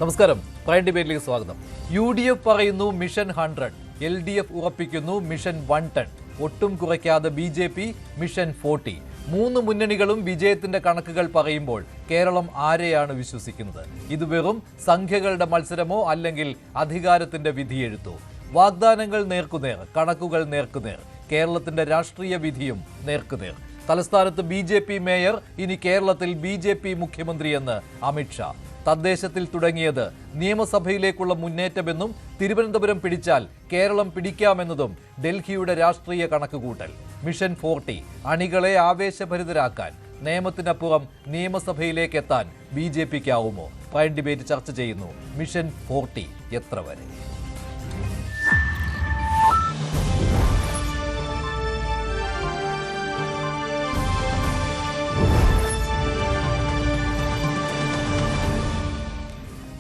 നമസ്കാരം. പ്രൈം ഡിബേറ്റിലേക്ക് സ്വാഗതം. UDF പറയുന്നു മിഷൻ 100, LDF ഉറപ്പിക്കുന്നു മിഷൻ 1 ടൺ, ഒട്ടും കുറയ്ക്കാതെ BJP മിഷൻ 40. മൂന്ന് മുന്നണികളും വിജയത്തിന്റെ കണക്കുകൾ പറയുമ്പോൾ കേരളം ആരെയാണ് വിശ്വസിക്കുന്നത്? ഇത് വെറും സംഖ്യകളുടെ മത്സരമോ അല്ലെങ്കിൽ അധികാരത്തിന്റെ വിധിയെഴുത്തോ? വാഗ്ദാനങ്ങൾ നേർക്കുനേർ, കണക്കുകൾ നേർക്കുനേർ, കേരളത്തിന്റെ രാഷ്ട്രീയ വിധിയും നേർക്കുനേർ. തലസ്ഥാനത്ത് BJP മേയർ, ഇനി കേരളത്തിൽ BJP മുഖ്യമന്ത്രിയെന്ന് അമിത്ഷാ. തദ്ദേശത്തിൽ തുടങ്ങിയത് നിയമസഭയിലേക്കുള്ള മുന്നേറ്റമെന്നും തിരുവനന്തപുരം പിടിച്ചാൽ കേരളം പിടിക്കാമെന്നതും ഡൽഹിയുടെ രാഷ്ട്രീയ കണക്കുകൂട്ടൽ. മിഷൻ 40 അണികളെ ആവേശഭരിതരാക്കാൻ നിയമത്തിനപ്പുറം നിയമസഭയിലേക്ക് എത്താൻ BJPക്കാവുമോ? പ്രൈം ഡിബേറ്റ് ചർച്ച ചെയ്യുന്നു. മിഷൻ 40 എത്ര വരെ?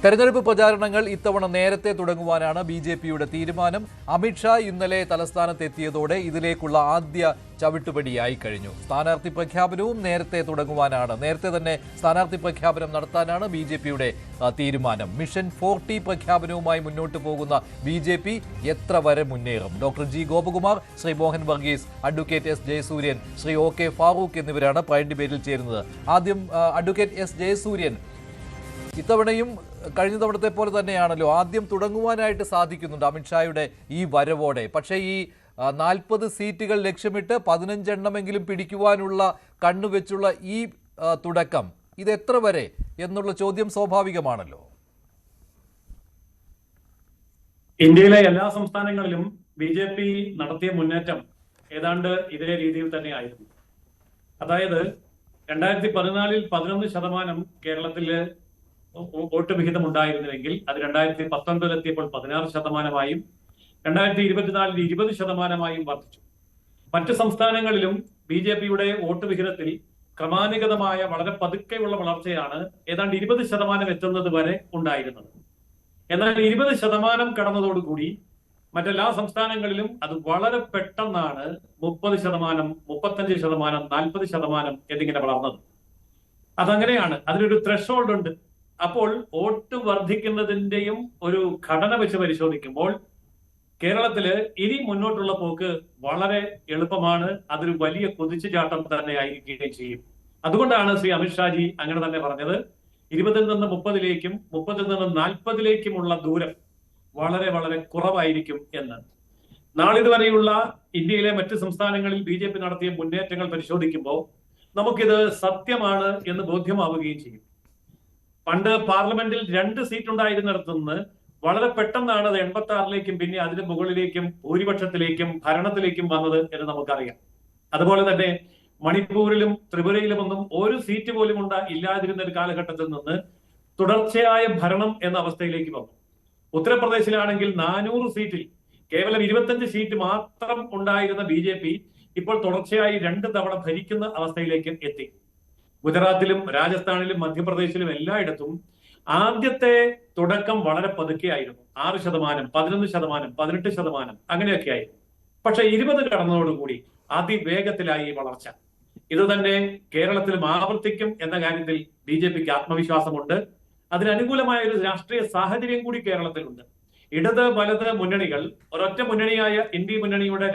തെരഞ്ഞെടുപ്പ് പ്രചാരണങ്ങൾ ഇത്തവണ നേരത്തെ തുടങ്ങുവാനാണ് BJPയുടെ തീരുമാനം. അമിത്ഷാ ഇന്നലെ തലസ്ഥാനത്തെത്തിയതോടെ ഇതിലേക്കുള്ള ആദ്യ ചവിട്ടുപടിയായി കഴിഞ്ഞു. സ്ഥാനാർത്ഥി പ്രഖ്യാപനവും നേരത്തെ തുടങ്ങുവാനാണ്, നേരത്തെ തന്നെ സ്ഥാനാർത്ഥി പ്രഖ്യാപനം നടത്താനാണ് BJPയുടെ തീരുമാനം. മിഷൻ 40 പ്രഖ്യാപനവുമായി മുന്നോട്ട് പോകുന്ന BJP എത്ര വരെ മുന്നേറും? Doctor G. Gopakumar, Shri Mohan Varghese, advocate S. Jayasuryan, Shri OK Farooq എന്നിവരാണ് പ്രൈം ഡിബേറ്റിൽ ചേരുന്നത്. ആദ്യം അഡ്വക്കേറ്റ് S. ജയസൂര്യൻ, ഇത്തവണയും കഴിഞ്ഞ തവണത്തെ പോലെ തന്നെയാണല്ലോ, ആദ്യം തുടങ്ങുവാനായിട്ട് സാധിക്കുന്നുണ്ട് അമിത്ഷായുടെ ഈ വരവോടെ. പക്ഷേ ഈ 40 സീറ്റുകൾ ലക്ഷ്യമിട്ട് 15 എണ്ണമെങ്കിലും പിടിക്കുവാനുള്ള കണ്ണുവെച്ചുള്ള ഈ തുടക്കം, ഇത് എത്ര വരെ എന്നുള്ള ചോദ്യം സ്വാഭാവികമാണല്ലോ. ഇന്ത്യയിലെ എല്ലാ സംസ്ഥാനങ്ങളിലും BJP നടത്തിയ മുന്നേറ്റം ഏതാണ്ട് ഇതേ രീതിയിൽ തന്നെയായിരുന്നു. അതായത് 2014 11% കേരളത്തില് വോട്ട് വിഹിതം ഉണ്ടായിരുന്നുവെങ്കിൽ അത് 2019 എത്തിയപ്പോൾ 16%, 2024 20% വർദ്ധിച്ചു. മറ്റ് സംസ്ഥാനങ്ങളിലും BJPയുടെ വോട്ട് വിഹിതത്തിൽ ക്രമാനുഗതമായ വളരെ പതുക്കെയുള്ള വളർച്ചയാണ് ഏതാണ്ട് 20% എത്തുന്നത് വരെ ഉണ്ടായിരുന്നത്. എന്നാൽ 20% കടന്നതോടുകൂടി മറ്റെല്ലാ സംസ്ഥാനങ്ങളിലും അത് വളരെ പെട്ടെന്നാണ് 30%, 35%, 40% എന്നിങ്ങനെ വളർന്നത്. അതങ്ങനെയാണ്, അതിനൊരു ത്രെഷോൾഡ് ഉണ്ട്. അപ്പോൾ വോട്ട് വർദ്ധിക്കുന്നതിന്റെയും ഒരു ഘടന വെച്ച് പരിശോധിക്കുമ്പോൾ കേരളത്തില് ഇനി മുന്നോട്ടുള്ള പോക്ക് വളരെ എളുപ്പമാണ്. അതൊരു വലിയ കുതിച്ചുചാട്ടം തന്നെ ആയിരിക്കുകയും ചെയ്യും. അതുകൊണ്ടാണ് ശ്രീ അമിത്ഷാജി അങ്ങനെ തന്നെ പറഞ്ഞത്, 20-ൽ നിന്ന് 30-ലേക്കും 30-ൽ നിന്ന് 40-ലേക്കുമുള്ള ദൂരം വളരെ വളരെ കുറവായിരിക്കും എന്ന്. നാളിതുവരെയുള്ള ഇന്ത്യയിലെ മറ്റ് സംസ്ഥാനങ്ങളിൽ BJP നടത്തിയ മുന്നേറ്റങ്ങൾ പരിശോധിക്കുമ്പോൾ നമുക്കിത് സത്യമാണ് എന്ന് ബോധ്യമാവുകയും ചെയ്യും. പണ്ട് പാർലമെന്റിൽ 2 സീറ്റ് ഉണ്ടായിരുന്നിടത്തുനിന്ന് വളരെ പെട്ടെന്നാണ് അത് 86-ലേക്കും പിന്നെ അതിന് മുകളിലേക്കും ഭൂരിപക്ഷത്തിലേക്കും ഭരണത്തിലേക്കും വന്നത് എന്ന് നമുക്കറിയാം. അതുപോലെ തന്നെ മണിപ്പൂരിലും ത്രിപുരയിലുമൊന്നും ഒരു സീറ്റ് പോലും ഇല്ലാതിരുന്ന ഒരു കാലഘട്ടത്തിൽ നിന്ന് തുടർച്ചയായ ഭരണം എന്ന അവസ്ഥയിലേക്ക് വന്നു. ഉത്തർപ്രദേശിലാണെങ്കിൽ 400 സീറ്റിൽ കേവലം 25 സീറ്റ് മാത്രം ഉണ്ടായിരുന്ന BJP ഇപ്പോൾ തുടർച്ചയായി 2 തവണ ഭരിക്കുന്ന അവസ്ഥയിലേക്ക് എത്തി. ഗുജറാത്തിലും രാജസ്ഥാനിലും മധ്യപ്രദേശിലും എല്ലായിടത്തും ആദ്യത്തെ തുടക്കം വളരെ പതുക്കെയായിരുന്നു. 6%, 11%, 18% അങ്ങനെയൊക്കെ ആയിരുന്നു. പക്ഷെ 20 കടന്നതോടുകൂടി അതിവേഗത്തിലായി വളർച്ച. ഇത് തന്നെ കേരളത്തിലും ആവർത്തിക്കും എന്ന കാര്യത്തിൽ BJPക്ക് ആത്മവിശ്വാസമുണ്ട്. അതിനനുകൂലമായ ഒരു രാഷ്ട്രീയ സാഹചര്യം കൂടി കേരളത്തിലുണ്ട്. ഇടത് വലത് മുന്നണികൾ, ഒരൊറ്റ മുന്നണിയായ ഇന്ത്യ മുന്നണിയുടെ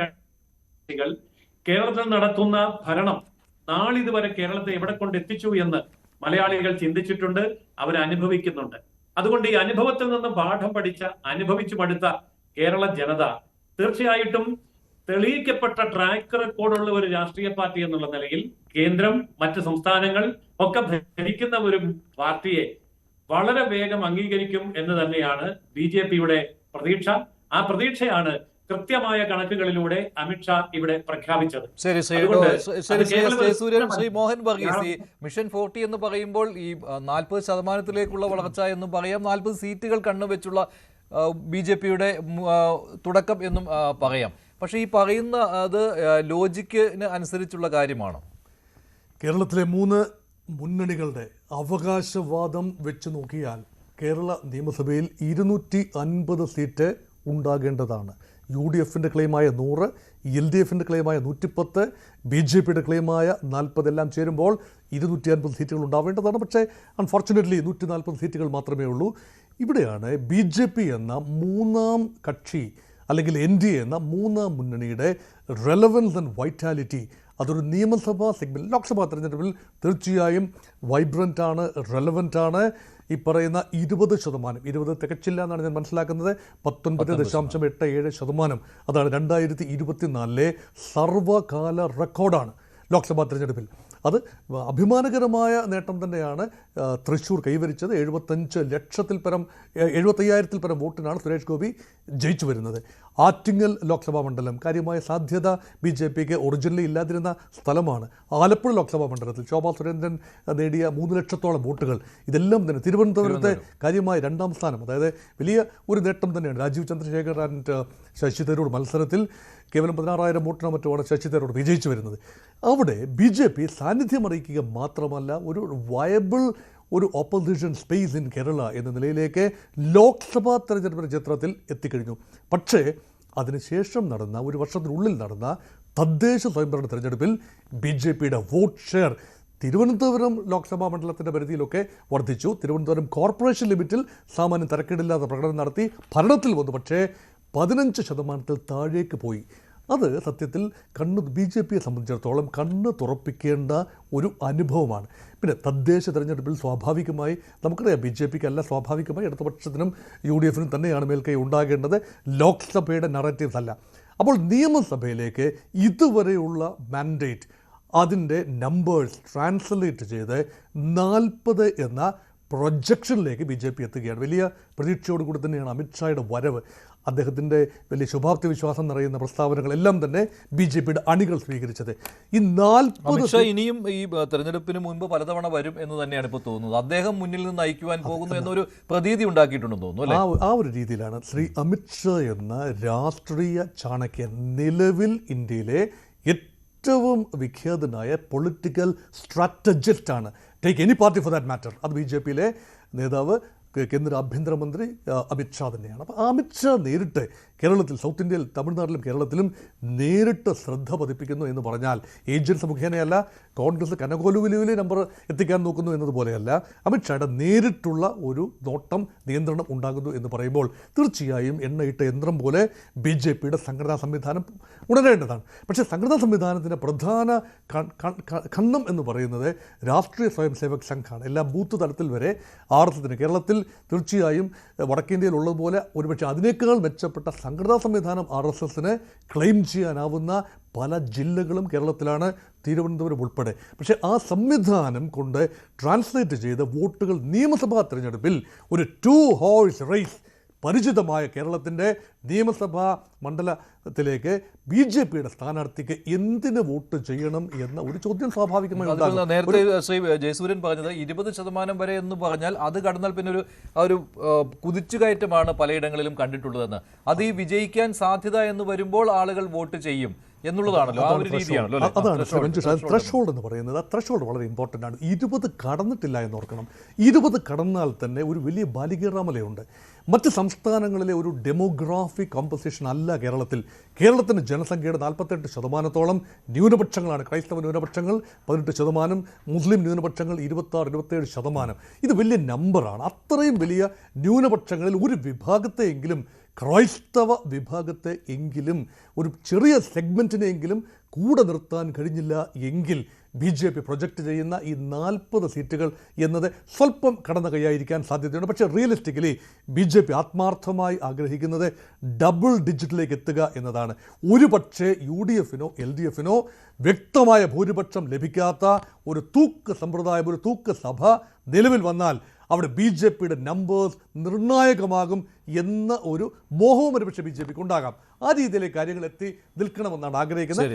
കേരളത്തിൽ നടത്തുന്ന ഭരണം നാളിതുവരെ കേരളത്തെ എവിടെ കൊണ്ടെത്തിച്ചു എന്ന് മലയാളികൾ ചിന്തിച്ചിട്ടുണ്ട്, അവരനുഭവിക്കുന്നുണ്ട്. അതുകൊണ്ട് ഈ അനുഭവത്തിൽ നിന്ന് പാഠം പഠിച്ച, അനുഭവിച്ചു മടുത്ത കേരള ജനത തീർച്ചയായിട്ടും തെളിയിക്കപ്പെട്ട ട്രാക്ക് റെക്കോർഡുള്ള ഒരു രാഷ്ട്രീയ പാർട്ടി എന്നുള്ള നിലയിൽ കേന്ദ്രം, മറ്റ് സംസ്ഥാനങ്ങൾ ഒക്കെ ഭരിക്കുന്ന ഒരു പാർട്ടിയെ വളരെ വേഗം അംഗീകരിക്കും എന്ന് തന്നെയാണ് BJPയുടെ പ്രതീക്ഷ. ആ പ്രതീക്ഷയാണ് കൃത്യമായ കണക്കുകളിലൂടെ അമിത്ഷാ ഇവിടെ പ്രഖ്യാപിച്ചത്. ശരി, ശ്രീ മോഹൻ വർഗീസ്, ഈ മിഷൻ 40 എന്ന് പറയുമ്പോൾ ഈ 40%-ലേക്കുള്ള വളർച്ച എന്നും പറയാം, 40 സീറ്റുകൾ കണ്ണുവെച്ചുള്ള BJPയുടെ തുടക്കം എന്നും പറയാം. പക്ഷേ ഈ പറയുന്ന അത് ലോജിക്കിന് അനുസരിച്ചുള്ള കാര്യമാണോ? കേരളത്തിലെ 3 മുന്നണികളുടെ അവകാശവാദം വെച്ച് നോക്കിയാൽ കേരള നിയമസഭയിൽ 250 സീറ്റ് ഉണ്ടാകേണ്ടതാണ്. UDFിൻ്റെ ക്ലെയിമായ 100, LDFിൻ്റെ ക്ലെയിമായ 110, BJPയുടെ ക്ലെയിമായ 40 എല്ലാം ചേരുമ്പോൾ 250 സീറ്റുകൾ ഉണ്ടാവേണ്ടതാണ്. പക്ഷേ അൺഫോർച്ചുനേറ്റ്ലി 140 സീറ്റുകൾ മാത്രമേ ഉള്ളൂ. ഇവിടെയാണ് BJP എന്ന മൂന്നാം കക്ഷി അല്ലെങ്കിൽ NDA എന്ന മൂന്നാം മുന്നണിയുടെ റെലവൻസ് ആൻഡ് വൈറ്റാലിറ്റി. അതൊരു നിയമസഭാ സെഗ്മെൻറ്റ്, ലോക്സഭാ തെരഞ്ഞെടുപ്പിൽ തീർച്ചയായും വൈബ്രൻ്റ് ആണ്, റെലവൻ്റ് ആണ്. ഈ പറയുന്ന 20%, 20 തികച്ചില്ല എന്നാണ് ഞാൻ മനസ്സിലാക്കുന്നത്, 19.87%. അതാണ് 2024 സർവകാല റെക്കോർഡാണ് ലോക്സഭാ തെരഞ്ഞെടുപ്പിൽ. അത് അഭിമാനകരമായ നേട്ടം തന്നെയാണ് തൃശ്ശൂർ കൈവരിച്ചത്. 75,000-ൽ പരം വോട്ടിനാണ് സുരേഷ് ഗോപി ജയിച്ചു വരുന്നത്. ആറ്റിങ്ങൽ ലോക്സഭാ മണ്ഡലം കാര്യമായ സാധ്യത BJPക്ക് ഒറിജിനലി ഇല്ലാതിരുന്ന സ്ഥലമാണ്. ആലപ്പുഴ ലോക്സഭാ മണ്ഡലത്തിൽ ശോഭാ സുരേന്ദ്രൻ നേടിയ 3 ലക്ഷത്തോളം വോട്ടുകൾ. ഇതെല്ലാം തന്നെ തിരുവനന്തപുരത്തെ കാര്യമായ 2ാം സ്ഥാനം, അതായത് വലിയ ഒരു നേട്ടം തന്നെയാണ്. രാജീവ് ചന്ദ്രശേഖർ ആൻഡ് ശശി തരൂർ മത്സരത്തിൽ കേവലം 16,000 വോട്ടിനോ മറ്റുമാണ് ശശി തരൂർ വിജയിച്ചു വരുന്നത്. അവിടെ BJP സാന്നിധ്യം അറിയിക്കുക മാത്രമല്ല, ഒരു വയബിൾ ഒരു ഓപ്പോസിഷൻ സ്പേസ് ഇൻ കേരള എന്ന നിലയിലേക്ക് ലോക്സഭാ തെരഞ്ഞെടുപ്പിൻ്റെ ചിത്രത്തിൽ എത്തിക്കഴിഞ്ഞു. പക്ഷേ അതിനുശേഷം നടന്ന, ഒരു വർഷത്തിനുള്ളിൽ നടന്ന തദ്ദേശ സ്വയംഭരണ തെരഞ്ഞെടുപ്പിൽ BJPയുടെ വോട്ട് ഷെയർ തിരുവനന്തപുരം ലോക്സഭാ മണ്ഡലത്തിൻ്റെ പരിധിയിലൊക്കെ വർദ്ധിച്ചു. തിരുവനന്തപുരം കോർപ്പറേഷൻ ലിമിറ്റിൽ സാമാന്യം തരക്കേടില്ലാത്ത പ്രകടനം നടത്തി ഭരണത്തിൽ വന്നു. പക്ഷേ 15% താഴേക്ക് പോയി. അത് സത്യത്തിൽ BJPയെ സംബന്ധിച്ചിടത്തോളം കണ്ണ് തുറപ്പിക്കേണ്ട ഒരു അനുഭവമാണ്. പിന്നെ തദ്ദേശ തെരഞ്ഞെടുപ്പിൽ സ്വാഭാവികമായി നമുക്കറിയാം, BJPക്ക് അല്ല, സ്വാഭാവികമായി ഇടതുപക്ഷത്തിനും UDFിനും തന്നെയാണ് മേൽക്കൈ ഉണ്ടാകേണ്ടത്, ലോക്സഭയുടെ നറേറ്റീവ്സ് അല്ല. അപ്പോൾ നിയമസഭയിലേക്ക് ഇതുവരെയുള്ള മാൻഡേറ്റ്, അതിൻ്റെ നമ്പേഴ്സ് ട്രാൻസ്ലേറ്റ് ചെയ്ത് 40 എന്ന പ്രൊജക്ഷനിലേക്ക് BJP എത്തുകയാണ്. വലിയ പ്രതീക്ഷയോടുകൂടി തന്നെയാണ് അമിത്ഷായുടെ വരവ്. അദ്ദേഹത്തിൻ്റെ വലിയ ശുഭാപ്തി വിശ്വാസം നിറയുന്ന പ്രസ്താവനകളെല്ലാം തന്നെ BJPയുടെ അണികൾ സ്വീകരിച്ചത്. ഈ 40 ഇനിയും ഈ തെരഞ്ഞെടുപ്പിന് മുൻപ് പലതവണ വരും എന്ന് തന്നെയാണ് ഇപ്പോൾ തോന്നുന്നത്. അദ്ദേഹം മുന്നിൽ നിന്ന് നയിക്കുവാൻ പോകുന്നു എന്നൊരു പ്രതീതി ഉണ്ടാക്കിയിട്ടുണ്ടെന്ന് തോന്നുന്നു. ആ ഒരു രീതിയിലാണ് ശ്രീ അമിത്ഷാ എന്ന രാഷ്ട്രീയ ചാണക്യൻ നിലവിൽ ഇന്ത്യയിലെ ഏറ്റവും വിഖ്യാതനായ പൊളിറ്റിക്കൽ സ്ട്രാറ്റജിസ്റ്റാണ്. Take any party for that matter. അത് BJPയിലെ നേതാവ് കേന്ദ്ര ആഭ്യന്തരമന്ത്രി അമിത്ഷാ തന്നെയാണ്. അപ്പോൾ അമിത്ഷാ നേരിട്ട് കേരളത്തിൽ, സൗത്ത് ഇന്ത്യയിൽ, തമിഴ്നാട്ടിലും കേരളത്തിലും നേരിട്ട് ശ്രദ്ധ പതിപ്പിക്കുന്നു എന്ന് പറഞ്ഞാൽ ഏജൻസ് മുഖേനയല്ല, കോൺഗ്രസ് കനകോലുവിലുവിലെ നമ്പർ എത്തിക്കാൻ നോക്കുന്നു എന്നതുപോലെയല്ല, അമിത്ഷായുടെ നേരിട്ടുള്ള ഒരു നോട്ടം, നിയന്ത്രണം ഉണ്ടാകുന്നു എന്ന് പറയുമ്പോൾ തീർച്ചയായും എണ്ണയിട്ട യന്ത്രം പോലെ BJPയുടെ സംഘടനാ സംവിധാനം ഉണരേണ്ടതാണ്. പക്ഷേ സംഘടനാ സംവിധാനത്തിൻ്റെ പ്രധാന ഖണ്ഡം എന്ന് പറയുന്നത് രാഷ്ട്രീയ സ്വയംസേവക് സംഘാണ്. എല്ലാ ബൂത്ത് തലത്തിൽ വരെ RSSന് കേരളത്തിൽ തീർച്ചയായും വടക്കേന്ത്യയിൽ ഉള്ളതുപോലെ ഒരുപക്ഷെ അതിനേക്കാൾ മെച്ചപ്പെട്ട സംഘടനാ സംവിധാനം RSSന് ക്ലെയിം ചെയ്യാനാവുന്ന പല ജില്ലകളും കേരളത്തിലാണ്, തിരുവനന്തപുരം ഉൾപ്പെടെ. പക്ഷേ ആ സംവിധാനം കൊണ്ട് ട്രാൻസ്ലേറ്റ് ചെയ്ത വോട്ടുകൾ നിയമസഭാ തെരഞ്ഞെടുപ്പിൽ ഒരു 2 ഹോഴ്സ് റേസ് പരിചിതമായ കേരളത്തിൻ്റെ നിയമസഭാ മണ്ഡലത്തിലേക്ക് BJPയുടെ സ്ഥാനാർത്ഥിക്ക് എന്തിന് വോട്ട് ചെയ്യണം എന്ന ഒരു ചോദ്യം സ്വാഭാവികമായി ഉണ്ടാകും. നേരത്തെ ശ്രീ ജയസൂര്യൻ പറഞ്ഞത് 20% വരെ എന്ന് പറഞ്ഞാൽ അത് കടന്നാൽ പിന്നെ ഒരു കുതിച്ചുകയറ്റമാണ് പലയിടങ്ങളിലും കണ്ടിട്ടുള്ളതെന്ന്. അത് ഈ വിജയിക്കാൻ സാധ്യത എന്ന് വരുമ്പോൾ ആളുകൾ വോട്ട് ചെയ്യും എന്നുള്ളതാണല്ലോ, ആ ഒരു രീതിയാണല്ലോ. അതാണ് ത്രഷോൾഡ് എന്ന് പറയുന്നത്. ആ ത്രഷോൾഡ് വളരെ ഇമ്പോർട്ടൻ്റ് ആണ്. 20 കടന്നിട്ടില്ല എന്ന് ഓർക്കണം. 20 കടന്നാൽ തന്നെ ഒരു വലിയ ബാലികേറാമലയുണ്ട്. മറ്റ് സംസ്ഥാനങ്ങളിലെ ഒരു ഡെമോഗ്രാഫിക് കോമ്പസിഷൻ അല്ല കേരളത്തിൽ. കേരളത്തിൻ്റെ ജനസംഖ്യയുടെ 48% ന്യൂനപക്ഷങ്ങളാണ്. ക്രൈസ്തവ ന്യൂനപക്ഷങ്ങൾ 18%, മുസ്ലിം ന്യൂനപക്ഷങ്ങൾ 26-27%. ഇത് വലിയ നമ്പറാണ്. അത്രയും വലിയ ന്യൂനപക്ഷങ്ങളിൽ ഒരു വിഭാഗത്തെയെങ്കിലും, ക്രൈസ്തവ വിഭാഗത്തെ എങ്കിലും, ഒരു ചെറിയ സെഗ്മെൻറ്റിനെയെങ്കിലും കൂടെ നിർത്താൻ കഴിഞ്ഞില്ല എങ്കിൽ BJP പ്രൊജക്റ്റ് ചെയ്യുന്ന ഈ 40 സീറ്റുകൾ എന്നത് സ്വല്പം കടന്ന കൈയായിരിക്കാൻ സാധ്യതയുണ്ട്. പക്ഷേ റിയലിസ്റ്റിക്കലി BJP ആത്മാർത്ഥമായി ആഗ്രഹിക്കുന്നത് ഡബിൾ ഡിജിറ്റിലേക്ക് എത്തുക എന്നതാണ്. ഒരു പക്ഷേ UDFിനോ LDFിനോ വ്യക്തമായ ഭൂരിപക്ഷം ലഭിക്കാത്ത ഒരു തൂക്ക് സമ്പ്രദായം, ഒരു തൂക്ക് സഭ നിലവിൽ വന്നാൽ അവിടെ BJPയുടെ നമ്പേഴ്സ് നിർണായകമാകും എന്ന ഒരു മോഹവും ഒരുപക്ഷെ BJPക്ക് ഉണ്ടാകാം. ആ രീതിയിലേക്ക് കാര്യങ്ങൾ എത്തി നിൽക്കണമെന്നാണ് ആഗ്രഹിക്കുന്നത്.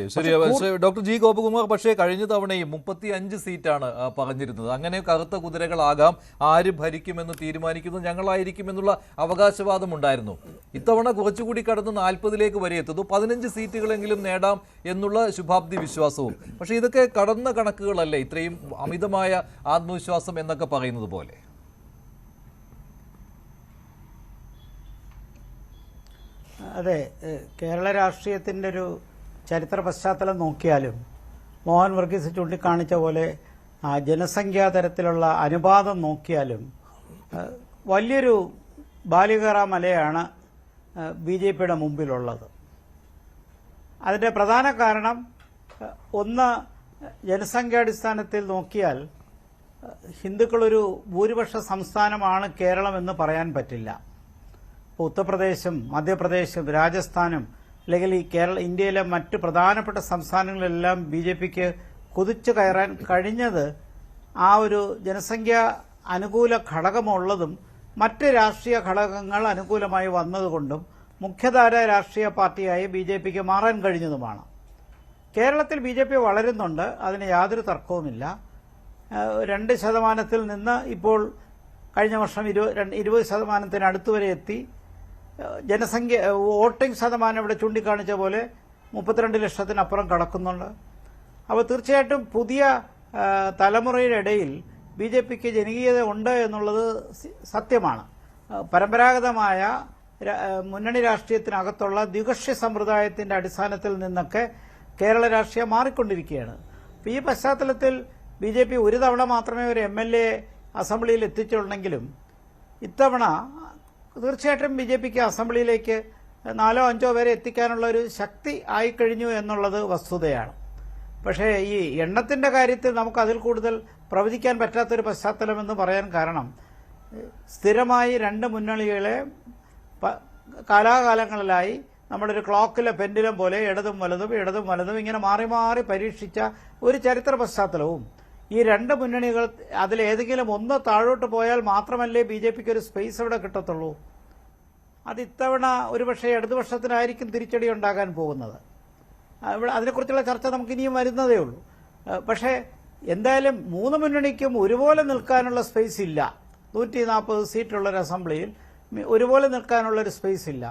ഡോക്ടർ ജി ഗോപകുമാർ, പക്ഷേ കഴിഞ്ഞ തവണയും 35 സീറ്റാണ് പറഞ്ഞിരുന്നത്. അങ്ങനെ കറുത്ത കുതിരകളാകാം, ആര് ഭരിക്കുമെന്ന് തീരുമാനിക്കുന്നത് ഞങ്ങളായിരിക്കുമെന്നുള്ള അവകാശവാദം ഉണ്ടായിരുന്നു. ഇത്തവണ കുറച്ചുകൂടി കടന്ന് 40ലേക്ക് വരെ എത്തുന്നു. 15 സീറ്റുകളെങ്കിലും നേടാം എന്നുള്ള ശുഭാപ്തി വിശ്വാസവും. പക്ഷേ ഇതൊക്കെ കടന്ന കണക്കുകളല്ലേ, ഇത്രയും അമിതമായ ആത്മവിശ്വാസം എന്നൊക്കെ പറയുന്നത് പോലെ? അതെ, കേരള രാഷ്ട്രീയത്തിൻ്റെ ഒരു ചരിത്ര പശ്ചാത്തലം നോക്കിയാലും മോഹൻ വർഗീസ് ചൂണ്ടിക്കാണിച്ച പോലെ ജനസംഖ്യാ തരത്തിലുള്ള അനുപാതം നോക്കിയാലും വലിയൊരു ബാലികേറ മലയാണ് BJPയുടെ മുമ്പിലുള്ളത്. അതിൻ്റെ പ്രധാന കാരണം ഒന്ന്, ജനസംഖ്യാടിസ്ഥാനത്തിൽ നോക്കിയാൽ ഹിന്ദുക്കളൊരു ഭൂരിപക്ഷ സംസ്ഥാനമാണ് കേരളം എന്ന് പറയാൻ പറ്റില്ല. ഉത്തർപ്രദേശും മധ്യപ്രദേശും രാജസ്ഥാനും അല്ലെങ്കിൽ ഈ ഇന്ത്യയിലെ മറ്റ് പ്രധാനപ്പെട്ട സംസ്ഥാനങ്ങളിലെല്ലാം BJPക്ക് കുതിച്ചു കയറാൻ കഴിഞ്ഞത് ആ ഒരു ജനസംഖ്യ അനുകൂല ഘടകമുള്ളതും മറ്റ് രാഷ്ട്രീയ ഘടകങ്ങൾ അനുകൂലമായി വന്നതുകൊണ്ടും മുഖ്യധാര രാഷ്ട്രീയ പാർട്ടിയായി BJPക്ക് മാറാൻ കഴിഞ്ഞതുമാണ്. കേരളത്തിൽ BJP വളരുന്നുണ്ട്, അതിന് യാതൊരു തർക്കവുമില്ല. 2% നിന്ന് ഇപ്പോൾ കഴിഞ്ഞ വർഷം 20% അടുത്ത് വരെ എത്തി. ജനസംഖ്യ വോട്ടിംഗ് ശതമാനം ഇവിടെ ചൂണ്ടിക്കാണിച്ച പോലെ 32 ലക്ഷത്തിനപ്പുറം കടക്കുന്നുണ്ട്. അപ്പോൾ തീർച്ചയായിട്ടും പുതിയ തലമുറയുടെ ഇടയിൽ BJPക്ക് ജനകീയത ഉണ്ട് എന്നുള്ളത് സത്യമാണ്. പരമ്പരാഗതമായ മുന്നണി രാഷ്ട്രീയത്തിനകത്തുള്ള ദ്വികക്ഷി സമ്പ്രദായത്തിന്റെ അടിസ്ഥാനത്തിൽ നിന്നൊക്കെ കേരള രാഷ്ട്രീയം മാറിക്കൊണ്ടിരിക്കുകയാണ്. ഈ പശ്ചാത്തലത്തിൽ BJP ഒരു തവണ മാത്രമേ ഒരു MLA അസംബ്ലിയിൽ എത്തിച്ചുള്ളെങ്കിലും ഇത്തവണ തീർച്ചയായിട്ടും BJPക്ക് അസംബ്ലിയിലേക്ക് 4-5 പേരെ എത്തിക്കാനുള്ള ഒരു ശക്തി ആയിക്കഴിഞ്ഞു എന്നുള്ളത് വസ്തുതയാണ്. പക്ഷേ ഈ എണ്ണത്തിന്റെ കാര്യത്തിൽ നമുക്ക് അതിൽ കൂടുതൽ പ്രവചിക്കാൻ പറ്റാത്തൊരു പശ്ചാത്തലമെന്ന് പറയാൻ കാരണം സ്ഥിരമായി 2 മുന്നണികളെ കാലാകാലങ്ങളിലായി നമ്മുടെ ഒരു ക്ലോക്കിലെ പെൻഡുലം പോലെ ഇടതും വലതും ഇങ്ങനെ മാറി മാറി പരീക്ഷിച്ച ഒരു ചരിത്ര പശ്ചാത്തലവും ഈ 2 മുന്നണികൾ അതിലേതെങ്കിലും ഒന്ന് താഴോട്ട് പോയാൽ മാത്രമല്ലേ BJPക്ക് ഒരു സ്പേസ് അവിടെ കിട്ടത്തുള്ളൂ. അത് ഇത്തവണ ഒരുപക്ഷെ ഇടതുപക്ഷത്തിനായിരിക്കും തിരിച്ചടി ഉണ്ടാകാൻ പോകുന്നത്. അതിനെക്കുറിച്ചുള്ള ചർച്ച നമുക്ക് ഇനിയും വരുന്നതേ ഉള്ളൂ. പക്ഷേ എന്തായാലും 3 മുന്നണിക്കും ഒരുപോലെ നിൽക്കാനുള്ള സ്പേസ് ഇല്ല. 140 സീറ്റുള്ളൊരു അസംബ്ലിയിൽ ഒരുപോലെ നിൽക്കാനുള്ളൊരു സ്പേസ് ഇല്ല.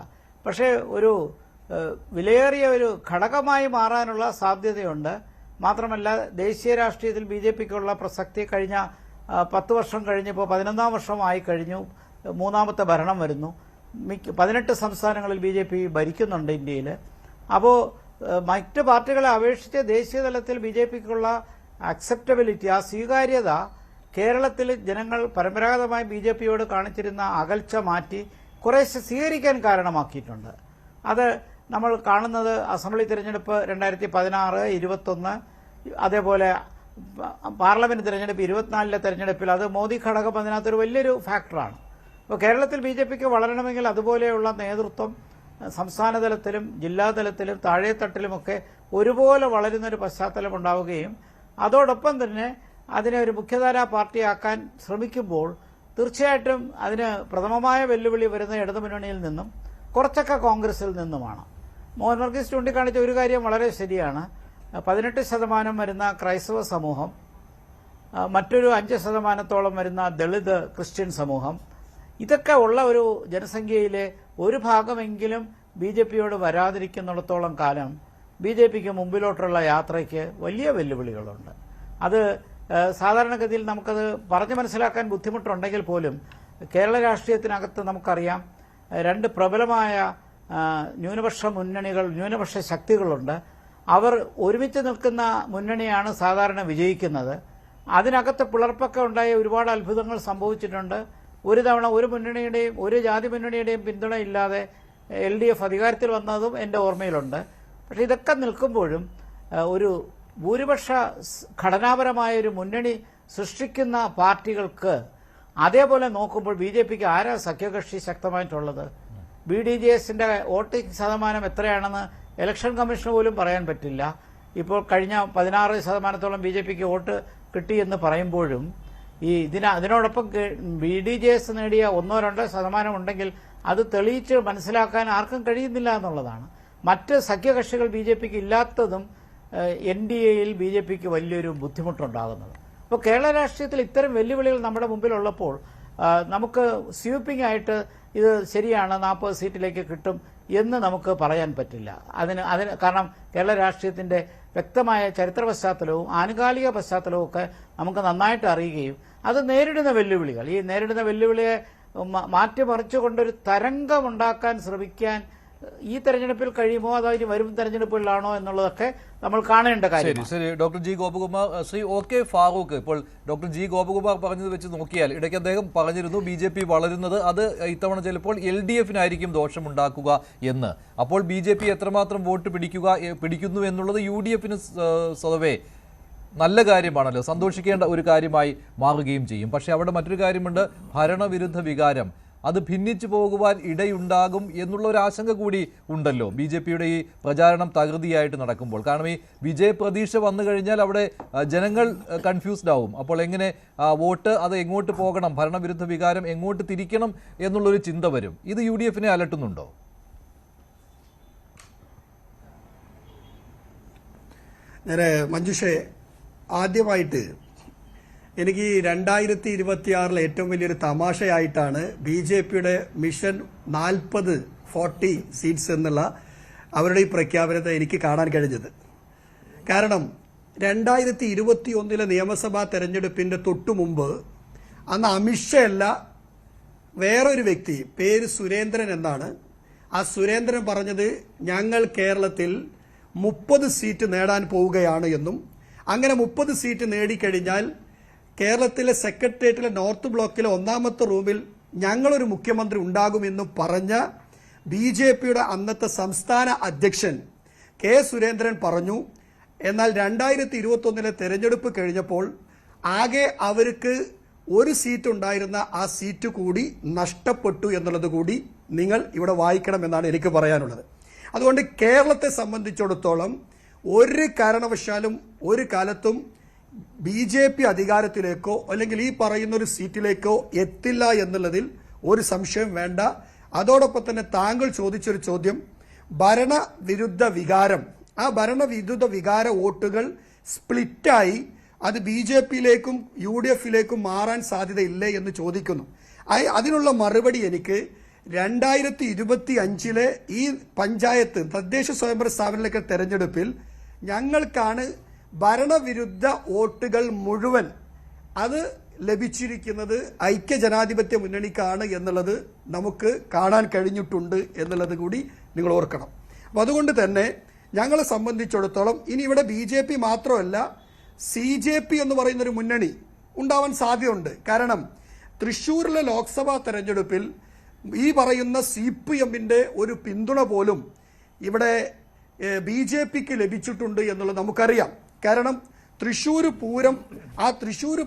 പക്ഷേ ഒരു വിലയേറിയ ഒരു ഘടകമായി മാറാനുള്ള സാധ്യതയുണ്ട്. മാത്രമല്ല ദേശീയ രാഷ്ട്രീയത്തിൽ BJPക്കുള്ള പ്രസക്തി കഴിഞ്ഞ 10 വർഷം കഴിഞ്ഞപ്പോൾ 11ാം വർഷമായി കഴിഞ്ഞു. 3ാമത്തെ ഭരണം വരുന്നു. 18 സംസ്ഥാനങ്ങളിൽ BJP ഭരിക്കുന്നുണ്ട് ഇന്ത്യയിൽ. അപ്പോൾ മറ്റ് പാർട്ടികളെ അപേക്ഷിച്ച് ദേശീയ തലത്തിൽ BJPക്കുള്ള അക്സെപ്റ്റബിലിറ്റി, ആ സ്വീകാര്യത കേരളത്തിൽ ജനങ്ങൾ പരമ്പരാഗതമായി BJPയോട് കാണിച്ചിരുന്ന അകൽച്ച മാറ്റി കുറേശ്ശെ സ്വീകരിക്കാൻ കാരണമാക്കിയിട്ടുണ്ട്. അത് നമ്മൾ കാണുന്നത് അസംബ്ലി തിരഞ്ഞെടുപ്പ് 2016, 21, അതേപോലെ പാർലമെന്റ് തിരഞ്ഞെടുപ്പ് 24ലെ തെരഞ്ഞെടുപ്പിൽ അത് മോദി ഘടകം അതിനകത്തൊരു വലിയൊരു ഫാക്ടറാണ്. അപ്പോൾ കേരളത്തിൽ BJPക്ക് വളരണമെങ്കിൽ അതുപോലെയുള്ള നേതൃത്വം സംസ്ഥാന തലത്തിലും ജില്ലാതലത്തിലും താഴെത്തട്ടിലുമൊക്കെ ഒരുപോലെ വളരുന്നൊരു പശ്ചാത്തലം ഉണ്ടാവുകയും അതോടൊപ്പം തന്നെ അതിനെ ഒരു മുഖ്യധാരാ പാർട്ടിയാക്കാൻ ശ്രമിക്കുമ്പോൾ തീർച്ചയായിട്ടും അതിന് പ്രഥമമായ വെല്ലുവിളി വരുന്ന ഇടതുമുന്നണിയിൽ നിന്നും കുറച്ചൊക്കെ കോൺഗ്രസിൽ നിന്നുമാണ്. മോഹൻ വർഗീസ് ചൂണ്ടിക്കാണിച്ച ഒരു കാര്യം വളരെ ശരിയാണ്. 18% വരുന്ന ക്രൈസ്തവ സമൂഹം, മറ്റൊരു 5% വരുന്ന ദളിത് ക്രിസ്ത്യൻ സമൂഹം, ഇതൊക്കെ ഉള്ള ഒരു ജനസംഖ്യയിലെ ഒരു ഭാഗമെങ്കിലും BJPയോട് വരാതിരിക്കുന്നിടത്തോളം കാലം BJPക്ക് മുമ്പിലോട്ടുള്ള യാത്രയ്ക്ക് വലിയ വെല്ലുവിളികളുണ്ട്. അത് സാധാരണഗതിയിൽ നമുക്കത് പറഞ്ഞു മനസ്സിലാക്കാൻ ബുദ്ധിമുട്ടുണ്ടെങ്കിൽ പോലും കേരള രാഷ്ട്രീയത്തിനകത്ത് നമുക്കറിയാം 2 പ്രബലമായ ന്യൂനപക്ഷ മുന്നണികൾ, ന്യൂനപക്ഷ ശക്തികളുണ്ട്. അവർ ഒരുമിച്ച് നിൽക്കുന്ന മുന്നണിയാണ് സാധാരണ വിജയിക്കുന്നത്. അതിനകത്ത് പിളർപ്പൊക്കെ ഉണ്ടായ ഒരുപാട് അത്ഭുതങ്ങൾ സംഭവിച്ചിട്ടുണ്ട്. ഒരു തവണ ഒരു മുന്നണിയുടെയും ഒരു ജാതി മുന്നണിയുടെയും പിന്തുണയില്ലാതെ LDF അധികാരത്തിൽ വന്നതും എൻ്റെ ഓർമ്മയിലുണ്ട്. പക്ഷെ ഇതൊക്കെ നിൽക്കുമ്പോഴും ഒരു ഭൂരിപക്ഷ ഘടനാപരമായ ഒരു മുന്നണി സൃഷ്ടിക്കുന്ന പാർട്ടികൾക്ക് അതേപോലെ നോക്കുമ്പോൾ BJPക്ക് ആരാ സഖ്യകക്ഷി ശക്തമായിട്ടുള്ളത്? BDJSന്റെ വോട്ടിംഗ് ശതമാനം എത്രയാണെന്ന് ഇലക്ഷൻ കമ്മീഷന് പോലും പറയാൻ പറ്റില്ല. ഇപ്പോൾ കഴിഞ്ഞ 16% BJPക്ക് വോട്ട് കിട്ടിയെന്ന് പറയുമ്പോഴും അതിനോടൊപ്പം BDJS നേടിയ 1-2% ഉണ്ടെങ്കിൽ അത് തെളിയിച്ച് മനസ്സിലാക്കാൻ ആർക്കും കഴിയുന്നില്ല എന്നുള്ളതാണ്. മറ്റ് സഖ്യകക്ഷികൾ BJPക്ക് ഇല്ലാത്തതും NDAയിൽ BJPക്ക് വലിയൊരു ബുദ്ധിമുട്ടുണ്ടാകുന്നത്. അപ്പോൾ കേരള രാഷ്ട്രീയത്തിൽ ഇത്തരം വെല്ലുവിളികൾ നമ്മുടെ മുമ്പിലുള്ളപ്പോൾ നമുക്ക് സ്വീപ്പിംഗ് ആയിട്ട് ഇത് ശരിയാണ് 40 സീറ്റിലേക്ക് കിട്ടും എന്ന് നമുക്ക് പറയാൻ പറ്റില്ല. അതിന് കാരണം കേരള രാഷ്ട്രീയത്തിന്റെ വ്യക്തമായ ചരിത്ര പശ്ചാത്തലവും ആനുകാലിക പശ്ചാത്തലവും ഒക്കെ നമുക്ക് നന്നായിട്ട് അറിയുകയും അത് നേരിടുന്ന വെല്ലുവിളികൾ, ഈ നേരിടുന്ന വെല്ലുവിളിയെ മാറ്റിമറിച്ചുകൊണ്ടൊരു തരംഗമുണ്ടാക്കാൻ ശ്രമിക്കാൻ ഈ തെരഞ്ഞെടുപ്പിൽ കഴിയുമോ അതോ ഇനി വരും തെരഞ്ഞെടുപ്പുകളിലാണോ എന്നുള്ളതൊക്കെ നമ്മൾ കാണേണ്ട കാര്യം. ശരി, doctor G Gopakumar. Shri OK Farooq, ഇപ്പോൾ ഡോക്ടർ ജി ഗോപകുമാർ പറഞ്ഞത് വെച്ച് നോക്കിയാൽ ഇടയ്ക്ക് അദ്ദേഹം പറഞ്ഞിരുന്നു BJP വളരുന്നത് അത് ഇത്തവണ ചിലപ്പോൾ LDFനായിരിക്കും ദോഷമുണ്ടാക്കുക എന്ന്. അപ്പോൾ BJP എത്രമാത്രം വോട്ട് പിടിക്കുന്നു എന്നുള്ളത് UDFന് സ്വതവേ നല്ല കാര്യമാണല്ലോ, സന്തോഷിക്കേണ്ട ഒരു കാര്യമായി മാറുകയും ചെയ്യും. പക്ഷേ അവിടെ മറ്റൊരു കാര്യമുണ്ട്, ഭരണവിരുദ്ധ വികാരം അത് ഭിന്നിച്ചു പോകുവാൻ ഇടയുണ്ടാകും എന്നുള്ള ഒരു ആശങ്ക കൂടി ഉണ്ടല്ലോ BJPയുടെ ഈ പ്രചാരണം തകൃതിയായിട്ട് നടക്കുമ്പോൾ. കാരണം ഈ വിജയ പ്രതീക്ഷ വന്നു കഴിഞ്ഞാൽ അവിടെ ജനങ്ങൾ കൺഫ്യൂസ്ഡ് ആവും. അപ്പോൾ എങ്ങനെ വോട്ട് അത് എങ്ങോട്ട് പോകണം, ഭരണവിരുദ്ധ വികാരം എങ്ങോട്ട് തിരിക്കണം എന്നുള്ളൊരു ചിന്ത വരും. ഇത് UDFനെ അലട്ടുന്നുണ്ടോ? ഞാൻ മഞ്ജുഷേ, ആദ്യമായിട്ട് എനിക്ക് 2026 ഏറ്റവും വലിയൊരു തമാശയായിട്ടാണ് BJPയുടെ മിഷൻ 40 സീറ്റ്സ് എന്നുള്ള അവരുടെ ഈ പ്രഖ്യാപനത്തെ എനിക്ക് കാണാൻ കഴിഞ്ഞത്. കാരണം 2021 നിയമസഭാ തെരഞ്ഞെടുപ്പിന്റെ തൊട്ടു മുമ്പ് അന്ന് അമിത്ഷാ അല്ല വേറൊരു വ്യക്തി, പേര് സുരേന്ദ്രൻ എന്നാണ്, ആ സുരേന്ദ്രൻ പറഞ്ഞത് ഞങ്ങൾ കേരളത്തിൽ 30 സീറ്റ് നേടാൻ പോവുകയാണ് എന്നും അങ്ങനെ 30 സീറ്റ് നേടിക്കഴിഞ്ഞാൽ കേരളത്തിലെ സെക്രട്ടേറിയറ്റിലെ നോർത്ത് ബ്ലോക്കിലെ 1ാമത്തെ റൂമിൽ ഞങ്ങളൊരു മുഖ്യമന്ത്രി ഉണ്ടാകുമെന്ന് പറഞ്ഞ BJPയുടെ അന്നത്തെ സംസ്ഥാന അധ്യക്ഷൻ K. സുരേന്ദ്രൻ പറഞ്ഞു. എന്നാൽ 2021 തെരഞ്ഞെടുപ്പ് കഴിഞ്ഞപ്പോൾ ആകെ അവർക്ക് ഒരു സീറ്റ് ഉണ്ടായിരുന്ന ആ സീറ്റ് കൂടി നഷ്ടപ്പെട്ടു എന്നുള്ളത് കൂടി നിങ്ങൾ ഇവിടെ വായിക്കണമെന്നാണ് എനിക്ക് പറയാനുള്ളത്. അതുകൊണ്ട് കേരളത്തെ സംബന്ധിച്ചിടത്തോളം ഒരു കാരണവശാലും ഒരു കാലത്തും BJP അധികാരത്തിലേക്കോ അല്ലെങ്കിൽ ഈ പറയുന്ന ഒരു സീറ്റിലേക്കോ എത്തില്ല എന്നുള്ളതിൽ ഒരു സംശയം വേണ്ട. അതോടൊപ്പം തന്നെ താങ്കൾ ചോദിച്ചൊരു ചോദ്യം, ഭരണവിരുദ്ധ വികാരം, ആ ഭരണവിരുദ്ധ വികാര വോട്ടുകൾ സ്പ്ലിറ്റായി അത് BJPയിലേക്കും UDFയിലേക്കും മാറാൻ സാധ്യതയില്ലേ എന്ന് ചോദിക്കുന്നു. അതിനുള്ള മറുപടി എനിക്ക് 2025 ഈ പഞ്ചായത്ത് തദ്ദേശ സ്വയംഭരണ സ്ഥാപനങ്ങളിലെ തെരഞ്ഞെടുപ്പിൽ ഞങ്ങൾക്കാണ് ഭരണവിരുദ്ധ വോട്ടുകൾ മുഴുവൻ അത് ലഭിച്ചിരിക്കുന്നത് ഐക്യജനാധിപത്യ മുന്നണിക്കാണ് എന്നുള്ളത് നമുക്ക് കാണാൻ കഴിഞ്ഞിട്ടുണ്ട് എന്നുള്ളത് കൂടി നിങ്ങൾ ഓർക്കണം. അപ്പോൾ അതുകൊണ്ട് തന്നെ ഞങ്ങളെ സംബന്ധിച്ചിടത്തോളം ഇനി ഇവിടെ BJP മാത്രമല്ല CJP എന്ന് പറയുന്നൊരു മുന്നണി ഉണ്ടാവാൻ സാധ്യതയുണ്ട്. കാരണം തൃശ്ശൂരിലെ ലോക്സഭാ തെരഞ്ഞെടുപ്പിൽ ഈ പറയുന്ന CPMന്റെ ഒരു പിന്തുണ പോലും ഇവിടെ BJPക്ക് ലഭിച്ചിട്ടുണ്ട് എന്നുള്ളത് നമുക്കറിയാം. കാരണം തൃശ്ശൂർ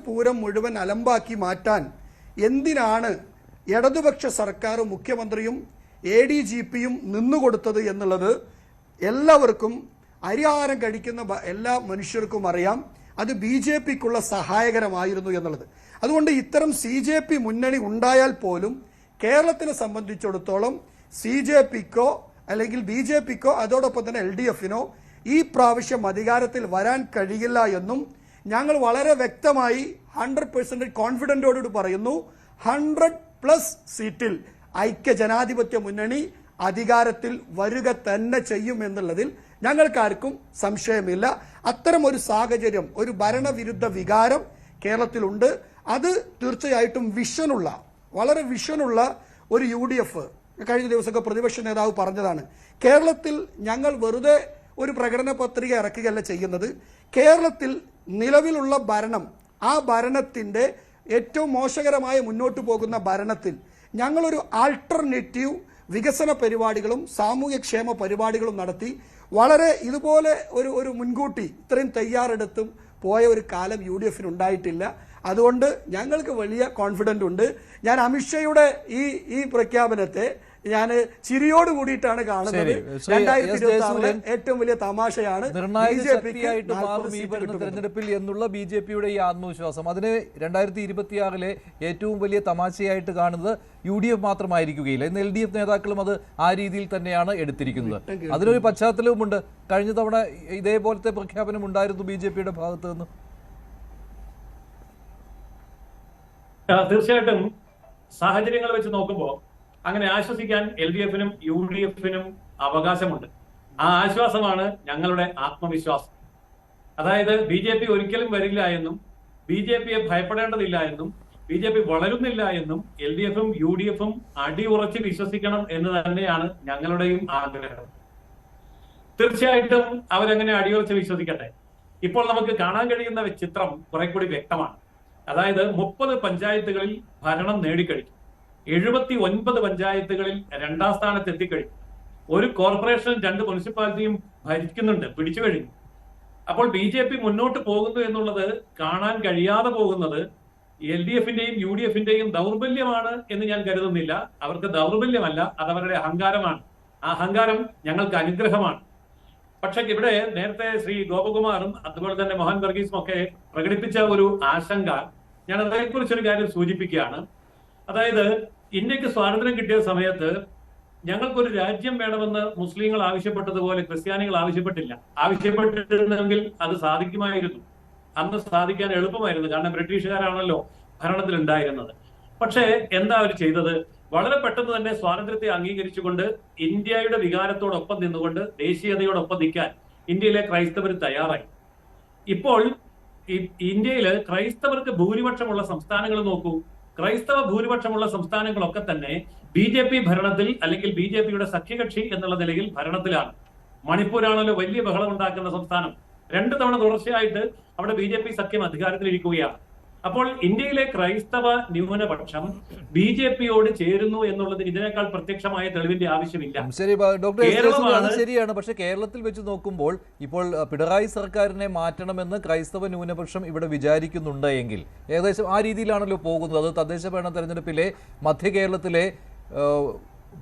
പൂരം മുഴുവൻ അലമ്പാക്കി മാറ്റാൻ എന്തിനാണ് ഇടതുപക്ഷ സർക്കാരും മുഖ്യമന്ത്രിയും ADGPയും നിന്നുകൊടുത്തത് എന്നുള്ളത് എല്ലാവർക്കും, അരിയാഹാരം കഴിക്കുന്ന എല്ലാ മനുഷ്യർക്കും അറിയാം. അത് BJPക്കുള്ള സഹായകരമായിരുന്നു എന്നുള്ളത്. അതുകൊണ്ട് ഇത്തരം CJP മുന്നണി ഉണ്ടായാൽ പോലും കേരളത്തിനെ സംബന്ധിച്ചിടത്തോളം CJPക്കോ അല്ലെങ്കിൽ BJPക്കോ അതോടൊപ്പം തന്നെ LDFനോ ഈ പ്രാവശ്യം അധികാരത്തിൽ വരാൻ കഴിയില്ല എന്നും ഞങ്ങൾ വളരെ വ്യക്തമായി 100% കോൺഫിഡന്റോടുകൂടി പറയുന്നു. 100+ സീറ്റിൽ ഐക്യജനാധിപത്യ മുന്നണി അധികാരത്തിൽ വരിക തന്നെ ചെയ്യുമെന്നുള്ളതിൽ ഞങ്ങൾക്കാർക്കും സംശയമില്ല. അത്തരം ഒരു സാഹചര്യം, ഒരു ഭരണവിരുദ്ധ വികാരം കേരളത്തിലുണ്ട്. അത് തീർച്ചയായിട്ടും വളരെ വിഷനുള്ള ഒരു UDF കഴിഞ്ഞ ദിവസമൊക്കെ പ്രതിപക്ഷ നേതാവ് പറഞ്ഞതാണ്. കേരളത്തിൽ ഞങ്ങൾ വെറുതെ ഒരു പ്രകടന പത്രിക ഇറക്കുകയല്ല ചെയ്യുന്നത്. കേരളത്തിൽ നിലവിലുള്ള ഭരണം, ആ ഭരണത്തിന്റെ ഏറ്റവും മോശകരമായ മുന്നോട്ട് പോകുന്ന ഭരണത്തിൽ ഞങ്ങളൊരു ആൾട്ടർനേറ്റീവ് വികസന പരിപാടികളും സാമൂഹ്യക്ഷേമ പരിപാടികളും നടത്തി വളരെ ഇതുപോലെ ഒരു മുൻകൂട്ടി ഇത്രയും തയ്യാറെടുത്തും പോയ ഒരു കാലം UDFന് ഉണ്ടായിട്ടില്ല. അതുകൊണ്ട് ഞങ്ങൾക്ക് വലിയ കോൺഫിഡന്റ് ഉണ്ട്. ഞാൻ അമിത്ഷായുടെ ഈ പ്രഖ്യാപനത്തെ ഞാൻ ചിരിയോട് കൂടിയിട്ടാണ് കാണുന്നത്. 2026 ഏറ്റവും വലിയ തമാശയാണ് തെരഞ്ഞെടുപ്പിൽ എന്നുള്ള BJPയുടെ ഈ ആത്മവിശ്വാസം. അതിന് 2026 ഏറ്റവും വലിയ തമാശയായിട്ട് കാണുന്നത് UDF മാത്രമായിരിക്കുകയില്ല. ഇന്ന് LDF നേതാക്കളും അത് ആ രീതിയിൽ തന്നെയാണ് എടുത്തിരിക്കുന്നത്. അതിനൊരു പശ്ചാത്തലവുമുണ്ട്. കഴിഞ്ഞ തവണ ഇതേപോലത്തെ പ്രഖ്യാപനം ഉണ്ടായിരുന്നു BJPയുടെ ഭാഗത്ത് നിന്ന്. തീർച്ചയായിട്ടും സാഹചര്യങ്ങൾ വെച്ച് നോക്കുമ്പോൾ അങ്ങനെ ആശ്വസിക്കാൻ LDFനും UDFനും അവകാശമുണ്ട്. ആ ആശ്വാസമാണ് ഞങ്ങളുടെ ആത്മവിശ്വാസം. അതായത് BJP ഒരിക്കലും വരില്ല എന്നും BJPയെ ഭയപ്പെടേണ്ടതില്ല എന്നും BJP വളരുന്നില്ല എന്നും LDFും UDFും അടിയുറച്ച് വിശ്വസിക്കണം എന്ന് തന്നെയാണ് ഞങ്ങളുടെയും ആഗ്രഹം. തീർച്ചയായിട്ടും അവരെങ്ങനെ അടിയുറച്ച് വിശ്വസിക്കട്ടെ. ഇപ്പോൾ നമുക്ക് കാണാൻ കഴിയുന്ന ചിത്രം കുറെ കൂടി വ്യക്തമാണ്. അതായത് 30 പഞ്ചായത്തുകളിൽ ഭരണം നേടിക്കഴിഞ്ഞു, 79 പഞ്ചായത്തുകളിൽ 2ാം സ്ഥാനത്ത് എത്തിക്കഴിഞ്ഞു, ഒരു കോർപ്പറേഷനും 2 മുനിസിപ്പാലിറ്റിയും ഭരിക്കുന്നുണ്ട്, പിടിച്ചു കഴിഞ്ഞു. അപ്പോൾ BJP മുന്നോട്ട് പോകുന്നു എന്നുള്ളത് കാണാൻ കഴിയാതെ പോകുന്നത് LDFന്റെയും UDFന്റെയും ദൗർബല്യമാണ് എന്ന് ഞാൻ കരുതുന്നില്ല. അവർക്ക് ദൗർബല്യമല്ല, അതവരുടെ അഹങ്കാരമാണ്. ആ അഹങ്കാരം ഞങ്ങൾക്ക് അനുഗ്രഹമാണ്. പക്ഷെ ഇവിടെ നേരത്തെ ശ്രീ ഗോപകുമാറും അതുപോലെ തന്നെ മോഹൻ വർഗീസും ഒക്കെ പ്രകടിപ്പിച്ച ഒരു ആശങ്ക, ഞാൻ അതേക്കുറിച്ചൊരു കാര്യം സൂചിപ്പിക്കുകയാണ്. അതായത് ഇന്ത്യക്ക് സ്വാതന്ത്ര്യം കിട്ടിയ സമയത്ത് ഞങ്ങൾക്കൊരു രാജ്യം വേണമെന്ന് മുസ്ലിങ്ങൾ ആവശ്യപ്പെട്ടതുപോലെ ക്രിസ്ത്യാനികൾ ആവശ്യപ്പെട്ടില്ല. ആവശ്യപ്പെട്ടിരുന്നെങ്കിൽ അത് സാധിക്കുമായിരുന്നു, അന്ന് സാധിക്കാൻ എളുപ്പമായിരുന്നു. കാരണം ബ്രിട്ടീഷുകാരാണല്ലോ ഭരണത്തിൽ ഉണ്ടായിരുന്നത്. പക്ഷേ എന്താ അവർ ചെയ്തത്? വളരെ പെട്ടെന്ന് തന്നെ സ്വാതന്ത്ര്യത്തെ അംഗീകരിച്ചുകൊണ്ട് ഇന്ത്യയുടെ വികാരത്തോടൊപ്പം നിന്നുകൊണ്ട് ദേശീയതയോടൊപ്പം നിൽക്കാൻ ഇന്ത്യയിലെ ക്രൈസ്തവർ തയ്യാറായി. ഇപ്പോൾ ഇന്ത്യയില് ക്രൈസ്തവർക്ക് ഭൂരിപക്ഷമുള്ള സംസ്ഥാനങ്ങൾ നോക്കൂ. ക്രൈസ്തവ ഭൂരിപക്ഷമുള്ള സംസ്ഥാനങ്ങളൊക്കെ തന്നെ BJP ഭരണത്തിൽ അല്ലെങ്കിൽ BJPയുടെ സഖ്യകക്ഷി എന്നുള്ള നിലയിൽ ഭരണത്തിലാണ്. മണിപ്പൂരാണല്ലോ വലിയ ബഹളം ഉണ്ടാക്കുന്ന സംസ്ഥാനം. 2 തവണ തുടർച്ചയായിട്ട് അവിടെ BJP സഖ്യം അധികാരത്തിലിരിക്കുകയാണ്. അപ്പോൾ ഇന്ത്യയിലെ ക്രൈസ്തവ ന്യൂനപക്ഷം BJPയോട് ചേരുന്നു എന്നുള്ളതിന് ഇതിനേക്കാൾ പ്രത്യക്ഷമായ തെളിവിന്റെ ആവശ്യമില്ല. ശരി ഡോക്ടർ, അത് ശരിയാണ്. പക്ഷെ കേരളത്തിൽ വെച്ച് നോക്കുമ്പോൾ ഇപ്പോൾ പിണറായി സർക്കാരിനെ മാറ്റണമെന്ന് ക്രൈസ്തവ ന്യൂനപക്ഷം ഇവിടെ വിചാരിക്കുന്നുണ്ട് എങ്കിൽ ഏകദേശം ആ രീതിയിലാണല്ലോ പോകുന്നത്. അത് തദ്ദേശ ഭരണ തെരഞ്ഞെടുപ്പിലെ മധ്യ കേരളത്തിലെ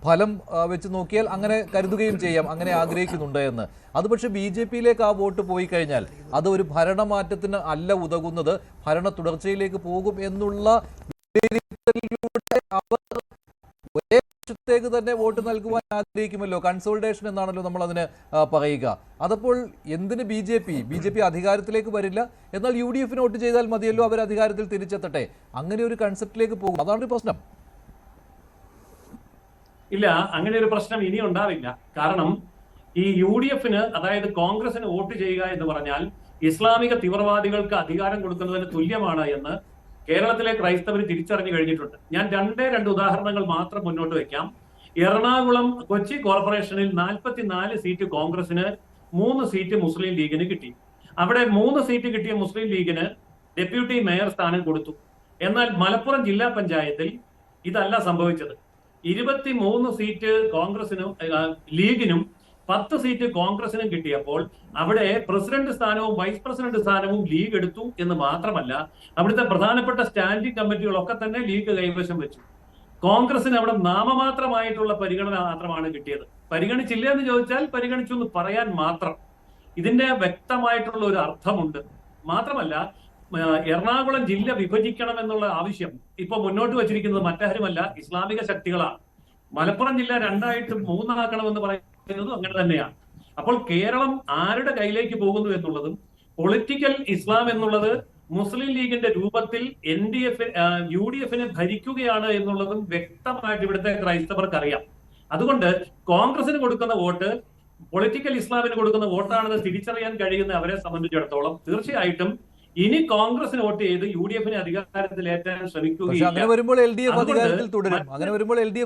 ഫലം വെച്ച് നോക്കിയാൽ അങ്ങനെ കരുതുകയും ചെയ്യാം, അങ്ങനെ ആഗ്രഹിക്കുന്നുണ്ട് എന്ന്. അത് പക്ഷെ BJPയിലേക്ക് ആ വോട്ട് പോയി കഴിഞ്ഞാൽ അത് ഒരു ഭരണമാറ്റത്തിന് അല്ല ഉതകുന്നത്, ഭരണ തുടർച്ചയിലേക്ക് പോകും എന്നുള്ള വിലയിരുത്തലിലൂടെ അവർ ഒരേ പക്ഷത്തേക്ക് തന്നെ വോട്ട് നൽകുവാൻ ആഗ്രഹിക്കുമല്ലോ. കൺസോളിഡേഷൻ എന്നാണല്ലോ നമ്മൾ അതിന് പറയുക. അതപ്പോൾ എന്തിന് BJP അധികാരത്തിലേക്ക് വരില്ല, എന്നാൽ UDFന് വോട്ട് ചെയ്താൽ മതിയല്ലോ, അവർ അധികാരത്തിൽ തിരിച്ചെത്തട്ടെ, അങ്ങനെ ഒരു കൺസെപ്റ്റിലേക്ക് പോകും. അതാണ് ഒരു പ്രശ്നം. ഇല്ല, അങ്ങനെ ഒരു പ്രശ്നം ഇനി ഉണ്ടാവില്ല. കാരണം ഈ UDFന്, അതായത് കോൺഗ്രസിന് വോട്ട് ചെയ്യുക എന്ന് പറഞ്ഞാൽ ഇസ്ലാമിക തീവ്രവാദികൾക്ക് അധികാരം കൊടുക്കുന്നതിന് തുല്യമാണ് എന്ന് കേരളത്തിലെ ക്രൈസ്തവർ തിരിച്ചറിഞ്ഞു കഴിഞ്ഞിട്ടുണ്ട്. ഞാൻ 2 ഉദാഹരണങ്ങൾ മാത്രം മുന്നോട്ട് വെക്കാം. എറണാകുളം കൊച്ചി കോർപ്പറേഷനിൽ 44 സീറ്റ് കോൺഗ്രസിന്, 3 സീറ്റ് മുസ്ലിം ലീഗിന് കിട്ടി. അവിടെ 3 സീറ്റ് കിട്ടിയ മുസ്ലിം ലീഗിന് ഡെപ്യൂട്ടി മേയർ സ്ഥാനം കൊടുത്തു. എന്നാൽ മലപ്പുറം ജില്ലാ പഞ്ചായത്തിൽ ഇതല്ല സംഭവിച്ചത്. 23 സീറ്റ് കോൺഗ്രസിനും ലീഗിനും 10 സീറ്റ് കോൺഗ്രസിനും കിട്ടിയപ്പോൾ അവിടെ പ്രസിഡന്റ് സ്ഥാനവും വൈസ് പ്രസിഡന്റ് സ്ഥാനവും ലീഗ് എടുത്തു എന്ന് മാത്രമല്ല, അവിടുത്തെ പ്രധാനപ്പെട്ട സ്റ്റാൻഡിംഗ് കമ്മിറ്റികളൊക്കെ തന്നെ ലീഗ് കൈവശം വെച്ചു. കോൺഗ്രസിന് അവിടെ നാമമാത്രമായിട്ടുള്ള പരിഗണന മാത്രമാണ് കിട്ടിയത്. പരിഗണിച്ചില്ല എന്ന് ചോദിച്ചാൽ പരിഗണിച്ചു എന്ന് പറയാൻ മാത്രം. ഇതിന്റെ വ്യക്തമായിട്ടുള്ള ഒരു അർത്ഥമുണ്ട്. മാത്രമല്ല, എറണാകുളം ജില്ല വിഭജിക്കണം എന്നുള്ള ആവശ്യം ഇപ്പൊ മുന്നോട്ട് വച്ചിരിക്കുന്നത് മറ്റാരുമല്ല, ഇസ്ലാമിക ശക്തികളാണ്. മലപ്പുറം ജില്ല 2ആയിട്ട് 3 ആക്കണമെന്ന് പറയുന്നതും അങ്ങനെ തന്നെയാണ്. അപ്പോൾ കേരളം ആരുടെ കയ്യിലേക്ക് പോകുന്നു എന്നുള്ളതും, പൊളിറ്റിക്കൽ ഇസ്ലാം എന്നുള്ളത് മുസ്ലിം ലീഗിന്റെ രൂപത്തിൽ UDFനെ ഭരിക്കുകയാണ് എന്നുള്ളതും വ്യക്തമായിട്ട് ഇവിടുത്തെ ക്രൈസ്തവർക്ക് അറിയാം. അതുകൊണ്ട് കോൺഗ്രസിന് കൊടുക്കുന്ന വോട്ട് പൊളിറ്റിക്കൽ ഇസ്ലാമിന് കൊടുക്കുന്ന വോട്ടാണെന്ന് തിരിച്ചറിയാൻ കഴിയുന്ന അവരെ സംബന്ധിച്ചിടത്തോളം തീർച്ചയായിട്ടും ഇനി കോൺഗ്രസിന് വോട്ട് ചെയ്ത് UDFനെ അധികാരത്തിലേറ്റാൻ ശ്രമിക്കുകയില്ല. അങ്ങനെ വരുമ്പോൾ LDF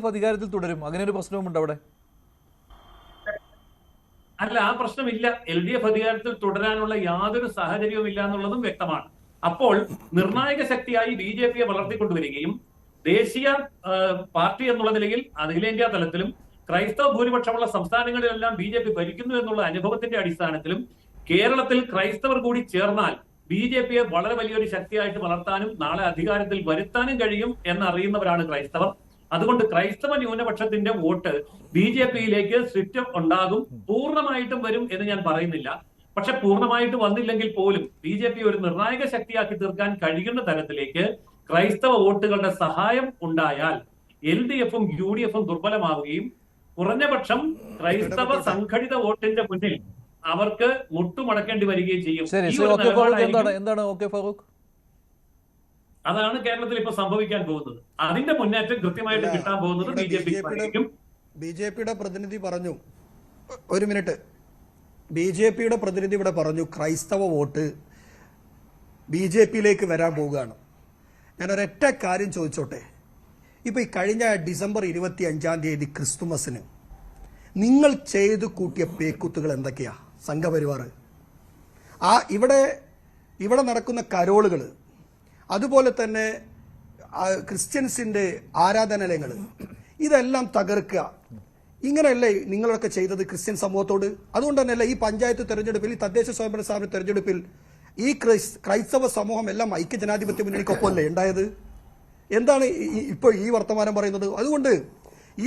അധികാരത്തിൽ തുടരും. അങ്ങനെ ഒരു പ്രശ്നവുമുണ്ട് അവിടെ. അല്ല, ആ പ്രശ്നമില്ല. LDF അധികാരത്തിൽ തുടരാനുള്ള യാതൊരു സാഹചര്യവും ഇല്ല എന്നുള്ളതും വ്യക്തമാണ്. അപ്പോൾ നിർണായക ശക്തിയായി BJPയെ വളർത്തിക്കൊണ്ടുവരികയും ദേശീയ പാർട്ടി എന്നുള്ള നിലയിൽ അഖിലേന്ത്യാ തലത്തിലും ക്രൈസ്തവ ഭൂരിപക്ഷമുള്ള സംസ്ഥാനങ്ങളിലെല്ലാം BJP ഭരിക്കുന്നു എന്നുള്ള അനുഭവത്തിന്റെ അടിസ്ഥാനത്തിലും കേരളത്തിൽ ക്രൈസ്തവർ കൂടി ചേർന്നാൽ BJPയെ വളരെ വലിയൊരു ശക്തിയായിട്ട് വളർത്താനും നാളെ അധികാരത്തിൽ വരുത്താനും കഴിയും എന്നറിയുന്നവരാണ് ക്രൈസ്തവർ. അതുകൊണ്ട് ക്രൈസ്തവ ന്യൂനപക്ഷത്തിന്റെ വോട്ട് BJPയിലേക്ക് സ്വിഫ്റ്റ് ഉണ്ടാകും. പൂർണ്ണമായിട്ടും വരും എന്ന് ഞാൻ പറയുന്നില്ല. പക്ഷെ പൂർണ്ണമായിട്ട് വന്നില്ലെങ്കിൽ പോലും BJP ഒരു നിർണായക ശക്തിയാക്കി തീർക്കാൻ കഴിയുന്ന തരത്തിലേക്ക് ക്രൈസ്തവ വോട്ടുകളുടെ സഹായം ഉണ്ടായാൽ LDFും UDFും ദുർബലമാവുകയും കുറഞ്ഞപക്ഷം ക്രൈസ്തവ സംഘടിത വോട്ടിന്റെ മുന്നിൽ അവർക്ക് മുട്ടുമടക്കേണ്ടി വരികയും ചെയ്യും. അതാണ് കേരളത്തിൽ ഇപ്പൊ സംഭവിക്കാൻ പോകുന്നത്. അതിന്റെ മുന്നേറ്റം കൃത്യമായിട്ട് കിട്ടാൻ പോകുന്നത് BJPയുടെ പ്രതിനിധി പറഞ്ഞു. ഒരു മിനിറ്റ്. BJPയുടെ പ്രതിനിധി ഇവിടെ പറഞ്ഞു ക്രൈസ്തവ വോട്ട് BJPയിലേക്ക് വരാൻ പോവുകയാണ്. ഞാനൊരൊറ്റ കാര്യം ചോദിച്ചോട്ടെ. ഇപ്പോൾ ഈ കഴിഞ്ഞ ഡിസംബർ 25 ക്രിസ്തുമസിന് നിങ്ങൾ ചെയ്തു കൂട്ടിയ പേക്കുത്തുകൾ എന്തൊക്കെയാ? സംഘപരിവാർ ഇവിടെ നടക്കുന്ന കരോളുകൾ, അതുപോലെ തന്നെ ക്രിസ്ത്യൻസിൻ്റെ ആരാധനാലയങ്ങൾ, ഇതെല്ലാം തകർക്കുക, ഇങ്ങനെയല്ലേ നിങ്ങളൊക്കെ ചെയ്തത് ക്രിസ്ത്യൻ സമൂഹത്തോട്? അതുകൊണ്ട് തന്നെയല്ല ഈ പഞ്ചായത്ത് തെരഞ്ഞെടുപ്പിൽ, ഈ തദ്ദേശ സ്വയംഭരണ സ്ഥാപന തെരഞ്ഞെടുപ്പിൽ ഈ ക്രൈസ്തവ സമൂഹം എല്ലാം ഐക്യജനാധിപത്യ മുന്നണിക്കൊപ്പമല്ലേ ഉണ്ടായത്? എന്താണ് ഇപ്പോൾ ഈ വർത്തമാനം പറയുന്നത്? അതുകൊണ്ട്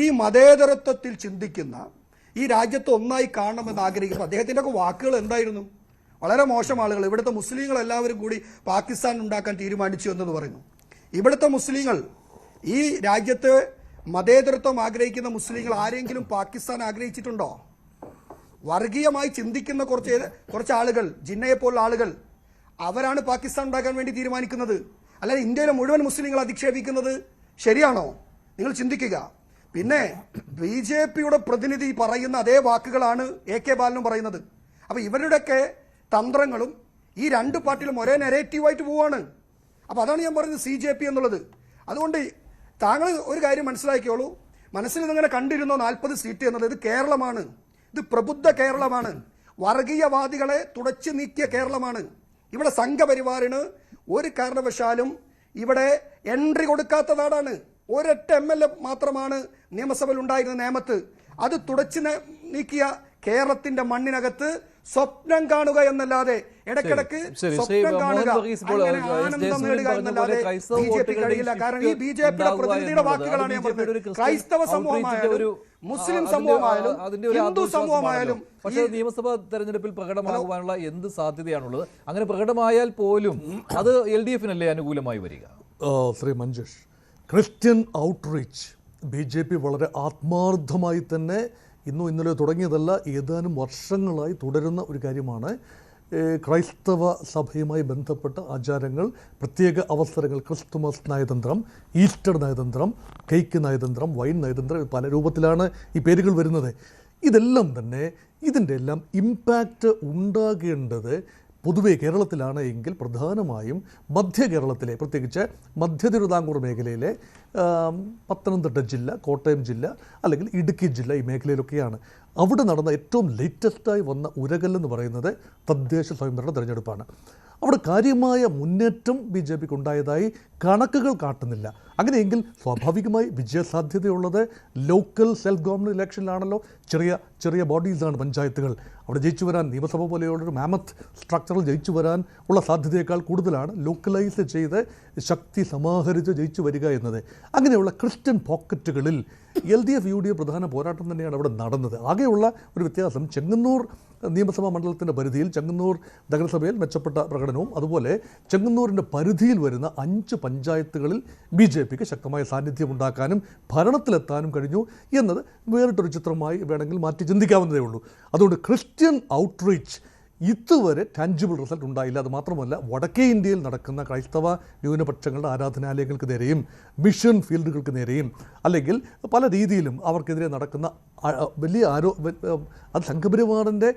ഈ മതേതരത്വത്തിൽ ചിന്തിക്കുന്ന, ഈ രാജ്യത്ത് ഒന്നായി കാണണമെന്ന് ആഗ്രഹിക്കുന്ന അദ്ദേഹത്തിൻ്റെ ഒക്കെ വാക്കുകൾ എന്തായിരുന്നു? വളരെ മോശം ആളുകൾ, ഇവിടുത്തെ മുസ്ലിങ്ങൾ എല്ലാവരും കൂടി പാകിസ്ഥാൻ ഉണ്ടാക്കാൻ തീരുമാനിച്ചു എന്നത് പറയുന്നു. ഇവിടുത്തെ മുസ്ലിങ്ങൾ, ഈ രാജ്യത്ത് മതേതരത്വം ആഗ്രഹിക്കുന്ന മുസ്ലിങ്ങൾ ആരെങ്കിലും പാകിസ്ഥാൻ ആഗ്രഹിച്ചിട്ടുണ്ടോ? വർഗീയമായി ചിന്തിക്കുന്ന കുറച്ച് ആളുകൾ, ജിന്നയെപ്പോലുള്ള ആളുകൾ, അവരാണ് പാകിസ്ഥാൻ ഉണ്ടാക്കാൻ വേണ്ടി തീരുമാനിക്കുന്നത്. അല്ലാതെ ഇന്ത്യയിലെ മുഴുവൻ മുസ്ലിങ്ങൾ അധിക്ഷേപിക്കുന്നത് ശരിയാണോ? നിങ്ങൾ ചിന്തിക്കുക. പിന്നെ BJPയുടെ പ്രതിനിധി പറയുന്ന അതേ വാക്കുകളാണ് AK ബാലനും പറയുന്നത്. അപ്പോൾ ഇവരുടെയൊക്കെ തന്ത്രങ്ങളും ഈ രണ്ട് പാർട്ടിയിലും ഒരേ നെറേറ്റീവായിട്ട് പോവാണ്. അപ്പോൾ അതാണ് ഞാൻ പറയുന്നത് CJP എന്നുള്ളത്. അതുകൊണ്ട് താങ്കൾ ഒരു കാര്യം മനസ്സിലാക്കിയോളൂ, മനസ്സിൽ നിന്നിങ്ങനെ കണ്ടിരുന്നോ 40 സീറ്റ് എന്നുള്ളത്? ഇത് കേരളമാണ്, ഇത് പ്രബുദ്ധ കേരളമാണ്, വർഗീയവാദികളെ തുടച്ചു നീക്കിയ കേരളമാണ്. ഇവിടെ സംഘപരിവാറിന് ഒരു കാരണവശാലും ഇവിടെ എൻട്രി കൊടുക്കാത്ത നാടാണ്. ഒരൊറ്റ MLA മാത്രമാണ് നിയമസഭയിൽ ഉണ്ടായിരുന്ന നേമത്ത്. അത് തുടച്ചു നീക്കിയ കേരളത്തിന്റെ മണ്ണിനകത്ത് സ്വപ്നം കാണുക എന്നല്ലാതെ, ഇടയ്ക്കിടയ്ക്ക് സ്വപ്നം കാണുക, അങ്ങനെ ആനന്ദം നേടുക എന്നല്ലാതെ BJP കഴിയില്ല. കാരണം ഈ BJPയുടെ പ്രതിനിധിയുടെ വാക്കുകളാണ് ഞാൻ പറഞ്ഞത്. ക്രൈസ്തവ സമൂഹമായാലും മുസ്ലിം സമൂഹമായാലും ഹിന്ദു സമൂഹമായാലും പക്ഷേ നിയമസഭാ തെരഞ്ഞെടുപ്പിൽ പ്രകടമാകുവാനുള്ള എന്ത് സാധ്യതയാണുള്ളത്? അങ്ങനെ പ്രകടമായാൽ പോലും അത് LDFനല്ലേ അനുകൂലമായി വരിക? Shri Manjush, Christian outreach BJP വളരെ ആത്മാർത്ഥമായി തന്നെ ഇന്നലെ തുടങ്ങിയതല്ല, ഏതാനും വർഷങ്ങളായി തുടരുന്ന ഒരു കാര്യമാണ്. ക്രൈസ്തവ സഭയുമായി ബന്ധപ്പെട്ട ആചാരങ്ങൾ, പ്രത്യേക അവസരങ്ങൾ, ക്രിസ്തുമസ് നയതന്ത്രം, ഈസ്റ്റർ നയതന്ത്രം, കേക്ക് നയതന്ത്രം, വൈൻ നയതന്ത്രം, പല രൂപത്തിലാണ് ഈ പേരുകൾ വരുന്നത്. ഇതെല്ലാം തന്നെ ഇതിൻ്റെ എല്ലാം ഇമ്പാക്റ്റ് ഉണ്ടാകേണ്ടത് പൊതുവെ കേരളത്തിലാണ് എങ്കിൽ പ്രധാനമായും മധ്യ കേരളത്തിലെ, പ്രത്യേകിച്ച് മധ്യ തിരുവിതാംകൂർ മേഖലയിലെ പത്തനംതിട്ട ജില്ല, കോട്ടയം ജില്ല, അല്ലെങ്കിൽ ഇടുക്കി ജില്ല, ഈ മേഖലയിലൊക്കെയാണ്. അവിടെ നടന്ന ഏറ്റവും ലേറ്റസ്റ്റായി വന്ന ഉരകല്ലെന്ന് പറയുന്നത് തദ്ദേശ സ്വയംഭരണ തെരഞ്ഞെടുപ്പാണ്. അവിടെ കാര്യമായ മുന്നേറ്റം BJPക്ക് ഉണ്ടായതായി കണക്കുകൾ കാട്ടുന്നില്ല. അങ്ങനെയെങ്കിൽ സ്വാഭാവികമായി വിജയസാധ്യതയുള്ളത് ലോക്കൽ സെൽഫ് ഗവൺമെൻറ് ഇലക്ഷനിലാണല്ലോ. ചെറിയ ബോഡീസാണ് പഞ്ചായത്തുകൾ. അവിടെ ജയിച്ചു വരാൻ നിയമസഭ പോലെയുള്ളൊരു മാമത്ത് സ്ട്രക്ചറിൽ ജയിച്ചു വരാൻ ഉള്ള സാധ്യതയേക്കാൾ കൂടുതലാണ് ലോക്കലൈസ് ചെയ്ത് ശക്തി സമാഹരിച്ച് ജയിച്ചു വരിക എന്നത്. അങ്ങനെയുള്ള ക്രിസ്ത്യൻ പോക്കറ്റുകളിൽ LDF UDF പ്രധാന പോരാട്ടം തന്നെയാണ് അവിടെ നടന്നത്. ആകെയുള്ള ഒരു വ്യത്യാസം, ചെങ്ങന്നൂർ നിയമസഭാ മണ്ഡലത്തിൻ്റെ പരിധിയിൽ, ചെങ്ങന്നൂർ നഗരസഭയിൽ മെച്ചപ്പെട്ട പ്രകടനവും, അതുപോലെ ചെങ്ങന്നൂരിൻ്റെ പരിധിയിൽ വരുന്ന 5 പഞ്ചായത്തുകളിൽ BJPക്ക് ശക്തമായ സാന്നിധ്യം ഉണ്ടാക്കാനും ഭരണത്തിലെത്താനും കഴിഞ്ഞു എന്നത് വേറിട്ടൊരു ചിത്രമായി വേണമെങ്കിൽ മാറ്റി ചിന്തിക്കാവുന്നതേ ഉള്ളൂ. അതുകൊണ്ട് ക്രിസ്ത്യൻ ഔട്ട്റീച്ച് ഇതുവരെ ടാഞ്ചിബിൾ റിസൾട്ട് ഉണ്ടായില്ല. അത് മാത്രമല്ല, വടക്കേ ഇന്ത്യയിൽ നടക്കുന്ന ക്രൈസ്തവ ന്യൂനപക്ഷങ്ങളുടെ ആരാധനാലയങ്ങൾക്ക് നേരെയും മിഷൻ ഫീൽഡുകൾക്ക് നേരെയും, അല്ലെങ്കിൽ പല രീതിയിലും അവർക്കെതിരെ നടക്കുന്ന വലിയ അത് സംഘപരിവാറിൻ്റെ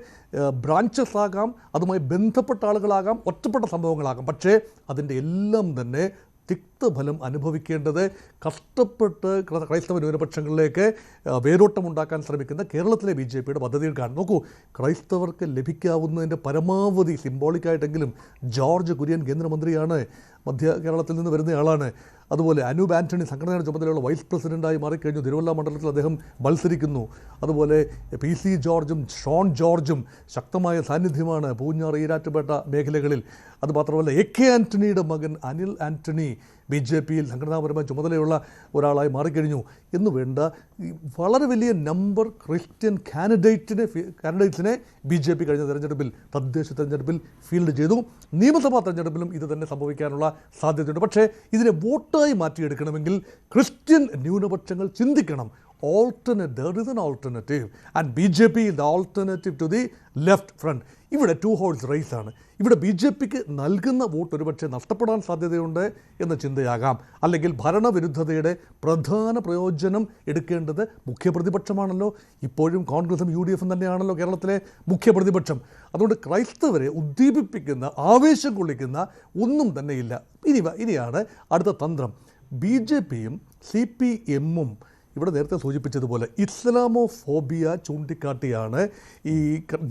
ബ്രാഞ്ചസ് ആകാം, അതുമായി ബന്ധപ്പെട്ട ആളുകളാകാം, ഒറ്റപ്പെട്ട സംഭവങ്ങളാകാം. പക്ഷേ അതിൻ്റെ എല്ലാം തന്നെ തിക്തഫലം അനുഭവിക്കേണ്ടത് കഷ്ടപ്പെട്ട് ക്രൈസ്തവ ന്യൂനപക്ഷങ്ങളിലേക്ക് വേരോട്ടമുണ്ടാക്കാൻ ശ്രമിക്കുന്ന കേരളത്തിലെ BJPയുടെ പദ്ധതികൾ കാണും. നോക്കൂ, ക്രൈസ്തവർക്ക് ലഭിക്കാവുന്നതിൻ്റെ പരമാവധി സിംബോളിക്കായിട്ടെങ്കിലും ജോർജ് കുര്യൻ കേന്ദ്രമന്ത്രിയാണ്, മധ്യ കേരളത്തിൽ നിന്ന് വരുന്നയാളാണ്. അതുപോലെ അനൂപ് ആൻ്റണി സംഘടനയുടെ ചുമതലയുള്ള വൈസ് പ്രസിഡൻ്റായി മാറിക്കഴിഞ്ഞു. തിരുവല്ല മണ്ഡലത്തിൽ അദ്ദേഹം മത്സരിക്കുന്നു. അതുപോലെ PC ജോർജും ഷോൺ ജോർജും ശക്തമായ സാന്നിധ്യമാണ് പൂഞ്ഞാർ, ഈരാറ്റുപേട്ട മേഖലകളിൽ. അതുമാത്രമല്ല, AK ആൻ്റണിയുടെ മകൻ അനിൽ ആൻ്റണി BJPയിൽ സംഘടനാപരമായ ചുമതലയുള്ള ഒരാളായി മാറിക്കഴിഞ്ഞു. എന്ന് വേണ്ട വളരെ വലിയ നമ്പർ ക്രിസ്ത്യൻ കാൻഡിഡേറ്റ്സിനെ BJP കഴിഞ്ഞ തെരഞ്ഞെടുപ്പിൽ, തദ്ദേശ തെരഞ്ഞെടുപ്പിൽ ഫീൽഡ് ചെയ്തു. നിയമസഭാ തെരഞ്ഞെടുപ്പിലും ഇത് തന്നെ സംഭവിക്കാനുള്ള സാധ്യതയുണ്ട്. പക്ഷേ ഇതിനെ വോട്ടായി മാറ്റിയെടുക്കണമെങ്കിൽ ക്രിസ്ത്യൻ ന്യൂനപക്ഷങ്ങൾ ചിന്തിക്കണം. alternate, there is an alternative, and BJP is the alternative to the left front. ഇവിടെ 2 horse race ആണ്. ഇവിടെ BJPക്ക് നൽകുന്ന വോട്ട് ഒരുപക്ഷെ നഷ്ടപ്പെടാൻ സാധ്യതയുണ്ട് എന്ന ചിന്തയാകാം. അല്ലെങ്കിൽ ഭരണവിരുദ്ധതയുടെ പ്രധാന പ്രയോജനം എടുക്കേണ്ടത് മുഖ്യപ്രതിപക്ഷമാണല്ലോ. ഇപ്പോഴും കോൺഗ്രസും UDF തന്നെയാണല്ലോ കേരളത്തിലെ മുഖ്യപ്രതിപക്ഷം. അതുകൊണ്ട് ക്രൈസ്തവരെ ഉദ്ദീപിപ്പിക്കുന്ന, ആവേശം കൊള്ളിക്കുന്ന ഒന്നും തന്നെയില്ല. ഇനിയാണ് അടുത്ത തന്ത്രം. BJPയും CPMും ഇവിടെ നേരത്തെ സൂചിപ്പിച്ചതുപോലെ ഇസ്ലാമോഫോബിയ ചൂണ്ടിക്കാട്ടിയാണ് ഈ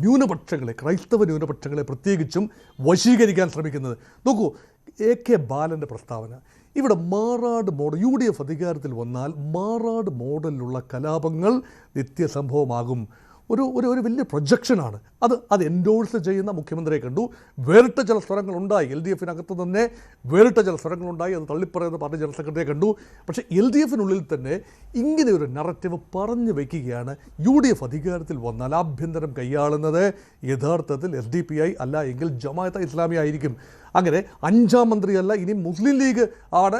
ന്യൂനപക്ഷങ്ങളെ, ക്രൈസ്തവ ന്യൂനപക്ഷങ്ങളെ പ്രത്യേകിച്ചും വശീകരിക്കാൻ ശ്രമിക്കുന്നത്. നോക്കൂ, AK ബാലൻ്റെ പ്രസ്താവന. ഇവിടെ മാറാട് മോഡൽ, UDF അധികാരത്തിൽ വന്നാൽ മാറാട് മോഡലിലുള്ള കലാപങ്ങൾ നിത്യസംഭവമാകും. ഒരു വലിയ പ്രൊജക്ഷനാണ് അത് എൻഡോഴ്സ് ചെയ്യുന്ന മുഖ്യമന്ത്രിയെ കണ്ടു. വേറിട്ട ചില സ്വരങ്ങളുണ്ടായി, LDFനകത്ത് തന്നെ വേറിട്ട ചില സ്വരങ്ങളുണ്ടായി. അത് തള്ളിപ്പറയുന്ന പാർട്ടി ജനറൽ സെക്രട്ടറിയെ കണ്ടു. പക്ഷേ LDFനുള്ളിൽ തന്നെ ഇങ്ങനെ ഒരു നറേറ്റീവ് പറഞ്ഞു വയ്ക്കുകയാണ്. UDF അധികാരത്തിൽ വന്നാൽ ആഭ്യന്തരം കൈയാളുന്നത് യഥാർത്ഥത്തിൽ SDPI അല്ല എങ്കിൽ ജമാഅത്തെ ഇസ്ലാമി ആയിരിക്കും. അങ്ങനെ 5ാം മന്ത്രിയല്ല, ഇനി മുസ്ലിം ലീഗ് ആണ്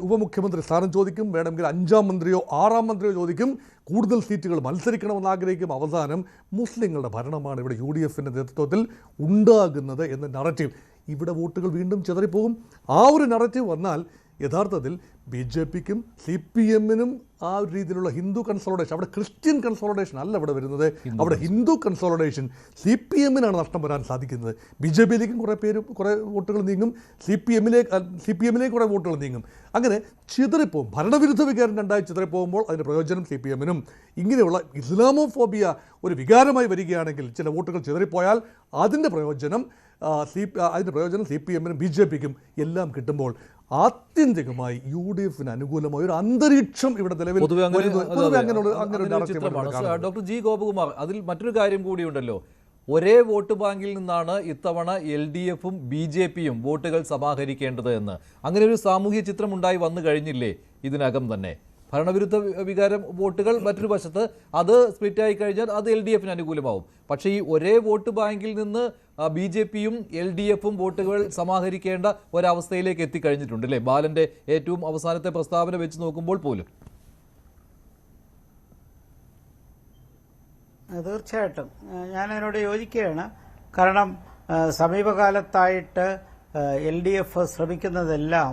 ഉപമുഖ്യമന്ത്രി സ്ഥാനം ചോദിക്കും. വേണമെങ്കിൽ 5ാം മന്ത്രിയോ 6ാം മന്ത്രിയോ ചോദിക്കും. കൂടുതൽ സീറ്റുകൾ മത്സരിക്കണമെന്ന് ആഗ്രഹിക്കും. അവസാനം മുസ്ലിങ്ങളുടെ ഭരണമാണ് ഇവിടെ UDFൻ്റെ നേതൃത്വത്തിൽ ഉണ്ടാകുന്നത് എന്ന നറേറ്റീവ്. ഇവിടെ വോട്ടുകൾ വീണ്ടും ചിതറിപ്പോകും. ആ ഒരു നറേറ്റീവ് വന്നാൽ യഥാർത്ഥത്തിൽ BJPക്കും CPMനും ആ ഒരു രീതിയിലുള്ള ഹിന്ദു കൺസോളിഡേഷൻ, അവിടെ ക്രിസ്ത്യൻ കൺസോളിഡേഷൻ അല്ല ഇവിടെ വരുന്നത്, അവിടെ ഹിന്ദു കൺസോളിഡേഷൻ. CPMനാണ് നഷ്ടം വരാൻ സാധിക്കുന്നത്. BJPയിലേക്കും കുറേ വോട്ടുകൾ നീങ്ങും, CPMലേക്ക് കുറേ വോട്ടുകൾ നീങ്ങും. അങ്ങനെ ചിതറിപ്പോകും. ഭരണവിരുദ്ധ വികാരം രണ്ടായി ചിതറിപ്പോകുമ്പോൾ അതിൻ്റെ പ്രയോജനം CPMനും. ഇങ്ങനെയുള്ള ഇസ്ലാമോഫോബിയ ഒരു വികാരമായി വരികയാണെങ്കിൽ, ചില വോട്ടുകൾ ചിതറിപ്പോയാൽ അതിൻ്റെ പ്രയോജനം CPMനും BJPക്കും എല്ലാം കിട്ടുമ്പോൾ ആത്യന്തികമായി UDFന് അനുകൂലമായ ഒരു അന്തരീക്ഷം ഇവിടെ നിലവിൽ. Doctor G. ഗോപകുമാർ, അതിൽ മറ്റൊരു കാര്യം കൂടിയുണ്ടല്ലോ. ഒരേ വോട്ട് ബാങ്കിൽ നിന്നാണ് ഇത്തവണ LDFും BJPയും വോട്ടുകൾ സമാഹരിക്കേണ്ടത് എന്ന്. അങ്ങനെ ഒരു സാമൂഹ്യ ചിത്രം ഉണ്ടായി വന്നു കഴിഞ്ഞില്ലേ ഇതിനകം തന്നെ? ഭരണവിരുദ്ധ വികാരം വോട്ടുകൾ മറ്റൊരു വശത്ത്, അത് സ്പ്ലിറ്റായി കഴിഞ്ഞാൽ അത് LDFന് അനുകൂലമാവും. പക്ഷേ ഈ ഒരേ വോട്ട് ബാങ്കിൽ നിന്ന് BJPയും LDFും വോട്ടുകൾ സമാഹരിക്കേണ്ട ഒരവസ്ഥയിലേക്ക് എത്തിക്കഴിഞ്ഞിട്ടുണ്ട് അല്ലേ? ബാലൻ്റെ ഏറ്റവും അവസാനത്തെ പ്രസ്താവന വെച്ച് നോക്കുമ്പോൾ പോലും. തീർച്ചയായിട്ടും ഞാൻ അതിനോട് യോജിക്കുകയാണ്. കാരണം സമീപകാലത്തായിട്ട് LDF ശ്രമിക്കുന്നതെല്ലാം